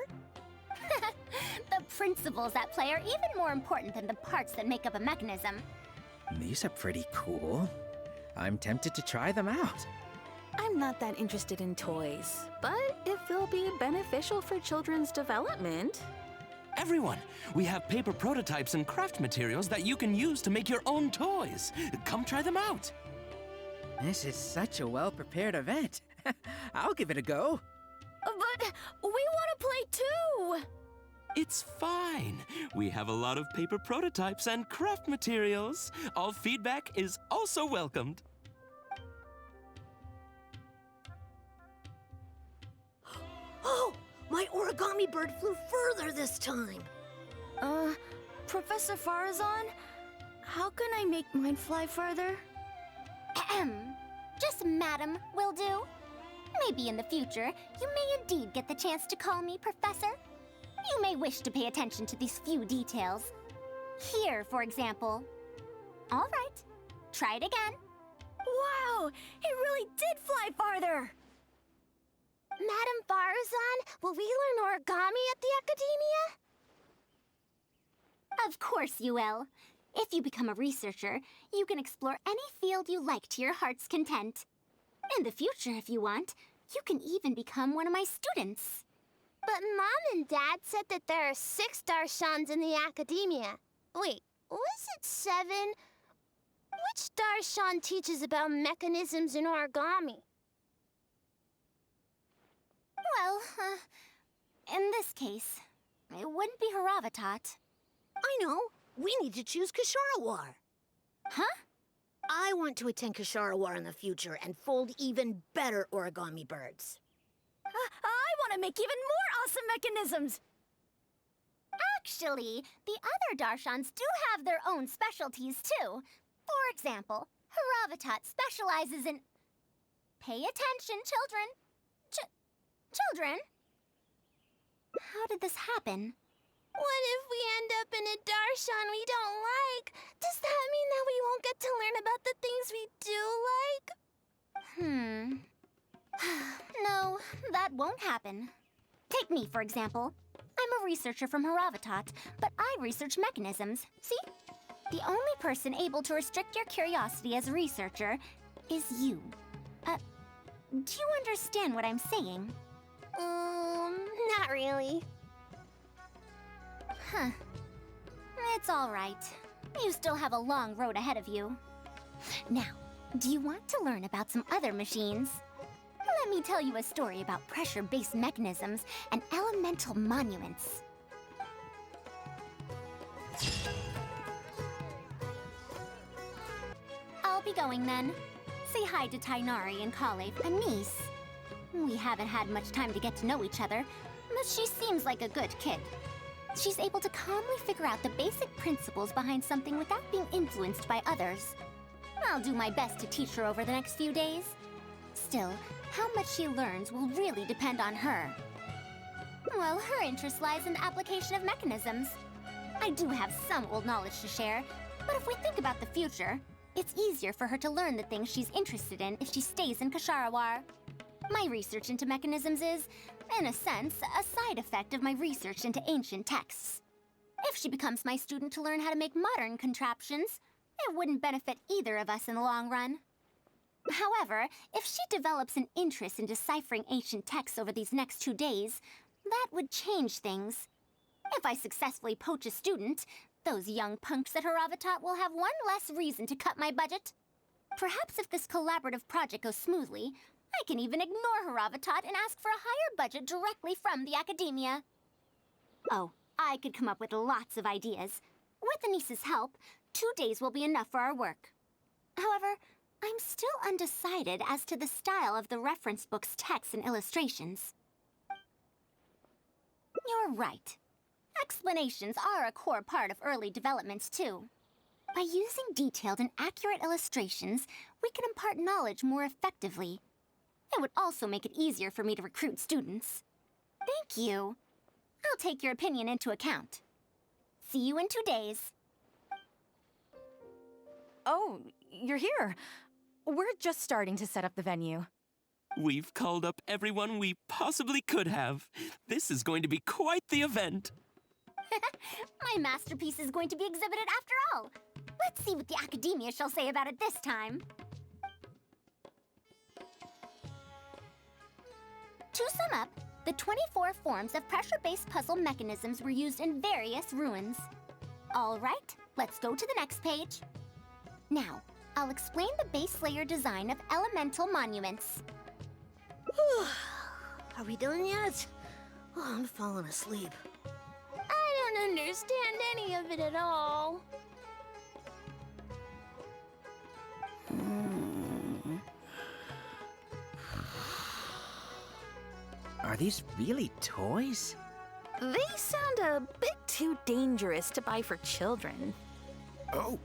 The principles at play are even more important than the parts that make up a mechanism. These are pretty cool. I'm tempted to try them out. I'm not that interested in toys, but if they'll be beneficial for children's development... Everyone, we have paper prototypes and craft materials that you can use to make your own toys. Come try them out. This is such a well-prepared event. I'll give it a go. But we want to play too! It's fine. We have a lot of paper prototypes and craft materials. All feedback is also welcomed. Oh, my origami bird flew further this time. Professor Faruzan, how can I make mine fly further? Just Madam will do. Maybe in the future, you may indeed get the chance to call me Professor. You may wish to pay attention to these few details. Here, for example. All right, try it again. Wow, it really did fly farther! Madam Faruzan, will we learn origami at the Academia? Of course you will. If you become a researcher, you can explore any field you like to your heart's content. In the future, if you want, you can even become one of my students. But Mom and Dad said that there are 6 Darshans in the Academia. Wait, was it 7? Which Darshan teaches about mechanisms in origami? Well, in this case, it wouldn't be Haravatat. I know. We need to choose Kasharawar. Huh? I want to attend Kasharawar in the future and fold even better origami birds. I want to make even more awesome mechanisms! Actually, the other Darshans do have their own specialties, too. For example, Haravatat specializes in... Pay attention, children. Children? How did this happen? What if we end up in a Darshan we don't like? Does that mean that we won't get to learn about the things we do like? No, that won't happen. Take me, for example. I'm a researcher from Haravatat, but I research mechanisms. See? The only person able to restrict your curiosity as a researcher is you. Do you understand what I'm saying? Not really. Huh. It's all right. You still have a long road ahead of you. Now, do you want to learn about some other machines? Let me tell you a story about pressure-based mechanisms and elemental monuments. I'll be going then. Say hi to Tainari and Kalev and Nice. We haven't had much time to get to know each other, but she seems like a good kid. She's able to calmly figure out the basic principles behind something without being influenced by others. I'll do my best to teach her over the next few days. Still, how much she learns will really depend on her. Well, her interest lies in the application of mechanisms. I do have some old knowledge to share, but if we think about the future, it's easier for her to learn the things she's interested in if she stays in Kasharawar. My research into mechanisms is, in a sense, a side effect of my research into ancient texts. If she becomes my student to learn how to make modern contraptions, it wouldn't benefit either of us in the long run. However, if she develops an interest in deciphering ancient texts over these next 2 days, that would change things. If I successfully poach a student, those young punks at Haravatat will have one less reason to cut my budget. Perhaps if this collaborative project goes smoothly, I can even ignore Haravatat and ask for a higher budget directly from the academia. Oh, I could come up with lots of ideas. With Anis's help, 2 days will be enough for our work. However, I'm still undecided as to the style of the reference book's text and illustrations. You're right. Explanations are a core part of early developments, too. By using detailed and accurate illustrations, we can impart knowledge more effectively. It would also make it easier for me to recruit students. Thank you. I'll take your opinion into account. See you in 2 days. Oh, you're here. We're just starting to set up the venue. We've called up everyone we possibly could have. This is going to be quite the event. My masterpiece is going to be exhibited after all. Let's see what the academia shall say about it this time. To sum up, the 24 forms of pressure-based puzzle mechanisms were used in various ruins. All right, let's go to the next page. Now, I'll explain the base layer design of elemental monuments. Are we done yet? Oh, I'm falling asleep. I don't understand any of it at all. Are these really toys? They sound a bit too dangerous to buy for children. Oh.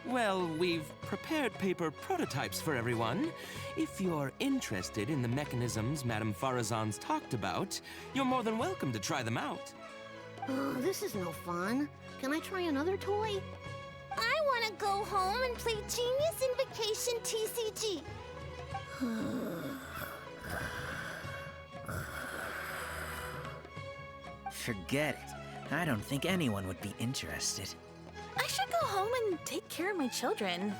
Well, we've prepared paper prototypes for everyone. If you're interested in the mechanisms Madame Faruzan's talked about, you're more than welcome to try them out. Oh, this is no fun. Can I try another toy? I want to go home and play Genius Invocation TCG. Forget it. I don't think anyone would be interested. I should go home and take care of my children.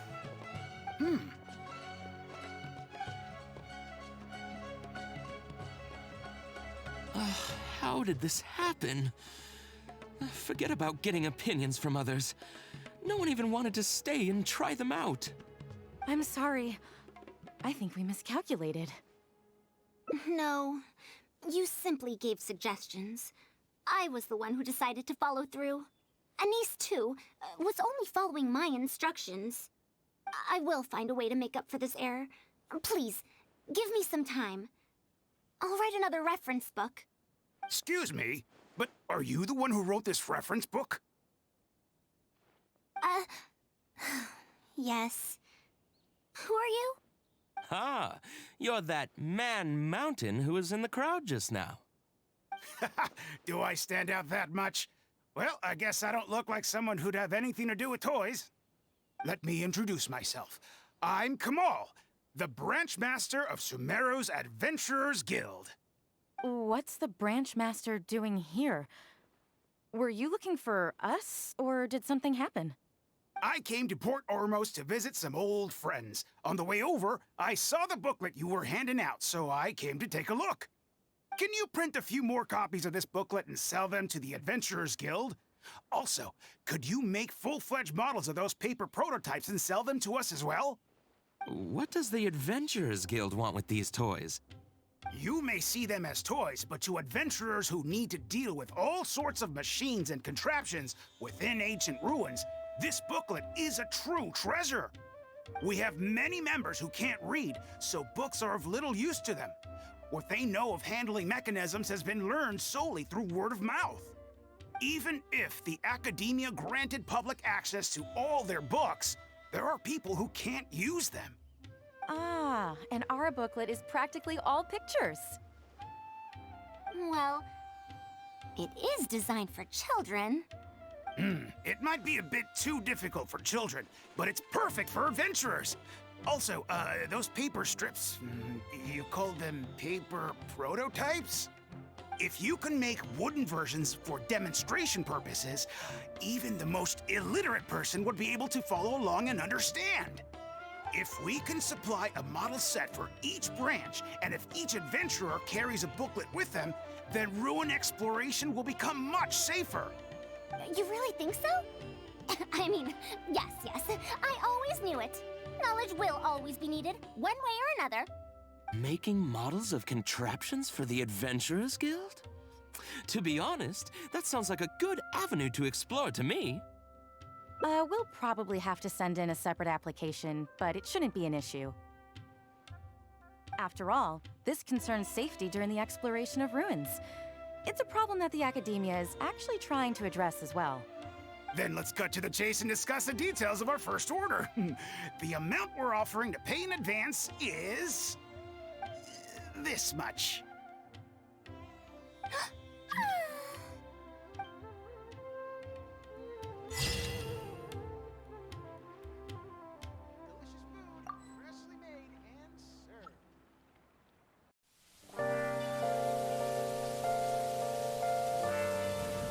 How did this happen? Forget about getting opinions from others. No one even wanted to stay and try them out. I'm sorry. I think we miscalculated. No, you simply gave suggestions. I was the one who decided to follow through. Anise, too, was only following my instructions. I will find a way to make up for this error. Please, give me some time. I'll write another reference book. Excuse me, but are you the one who wrote this reference book? Yes. Who are you? Ah, you're that man Mountain who was in the crowd just now. Do I stand out that much? Well, I guess I don't look like someone who'd have anything to do with toys. Let me introduce myself. I'm Kamal, the branch master of Sumeru's Adventurers Guild. What's the branch master doing here? Were you looking for us, or did something happen? I came to Port Ormos to visit some old friends. On the way over, I saw the booklet you were handing out, so I came to take a look. Can you print a few more copies of this booklet and sell them to the Adventurers Guild? Also, could you make full-fledged models of those paper prototypes and sell them to us as well? What does the Adventurers Guild want with these toys? You may see them as toys, but to adventurers who need to deal with all sorts of machines and contraptions within ancient ruins, this booklet is a true treasure. We have many members who can't read, so books are of little use to them. What they know of handling mechanisms has been learned solely through word of mouth. Even if the academia granted public access to all their books, there are people who can't use them. Ah, and our booklet is practically all pictures. Well, it is designed for children. It might be a bit too difficult for children, but it's perfect for adventurers. Also, those paper strips, you called them paper prototypes? If you can make wooden versions for demonstration purposes, even the most illiterate person would be able to follow along and understand. If we can supply a model set for each branch, and if each adventurer carries a booklet with them, then ruin exploration will become much safer. You really think so? I mean, yes. I always knew it. Knowledge will always be needed, one way or another. Making models of contraptions for the Adventurers Guild? To be honest, that sounds like a good avenue to explore to me. We'll probably have to send in a separate application, but it shouldn't be an issue. After all, this concerns safety during the exploration of ruins. It's a problem that the Academia is actually trying to address as well. Then let's cut to the chase and discuss the details of our first order. The amount we're offering to pay in advance is this much.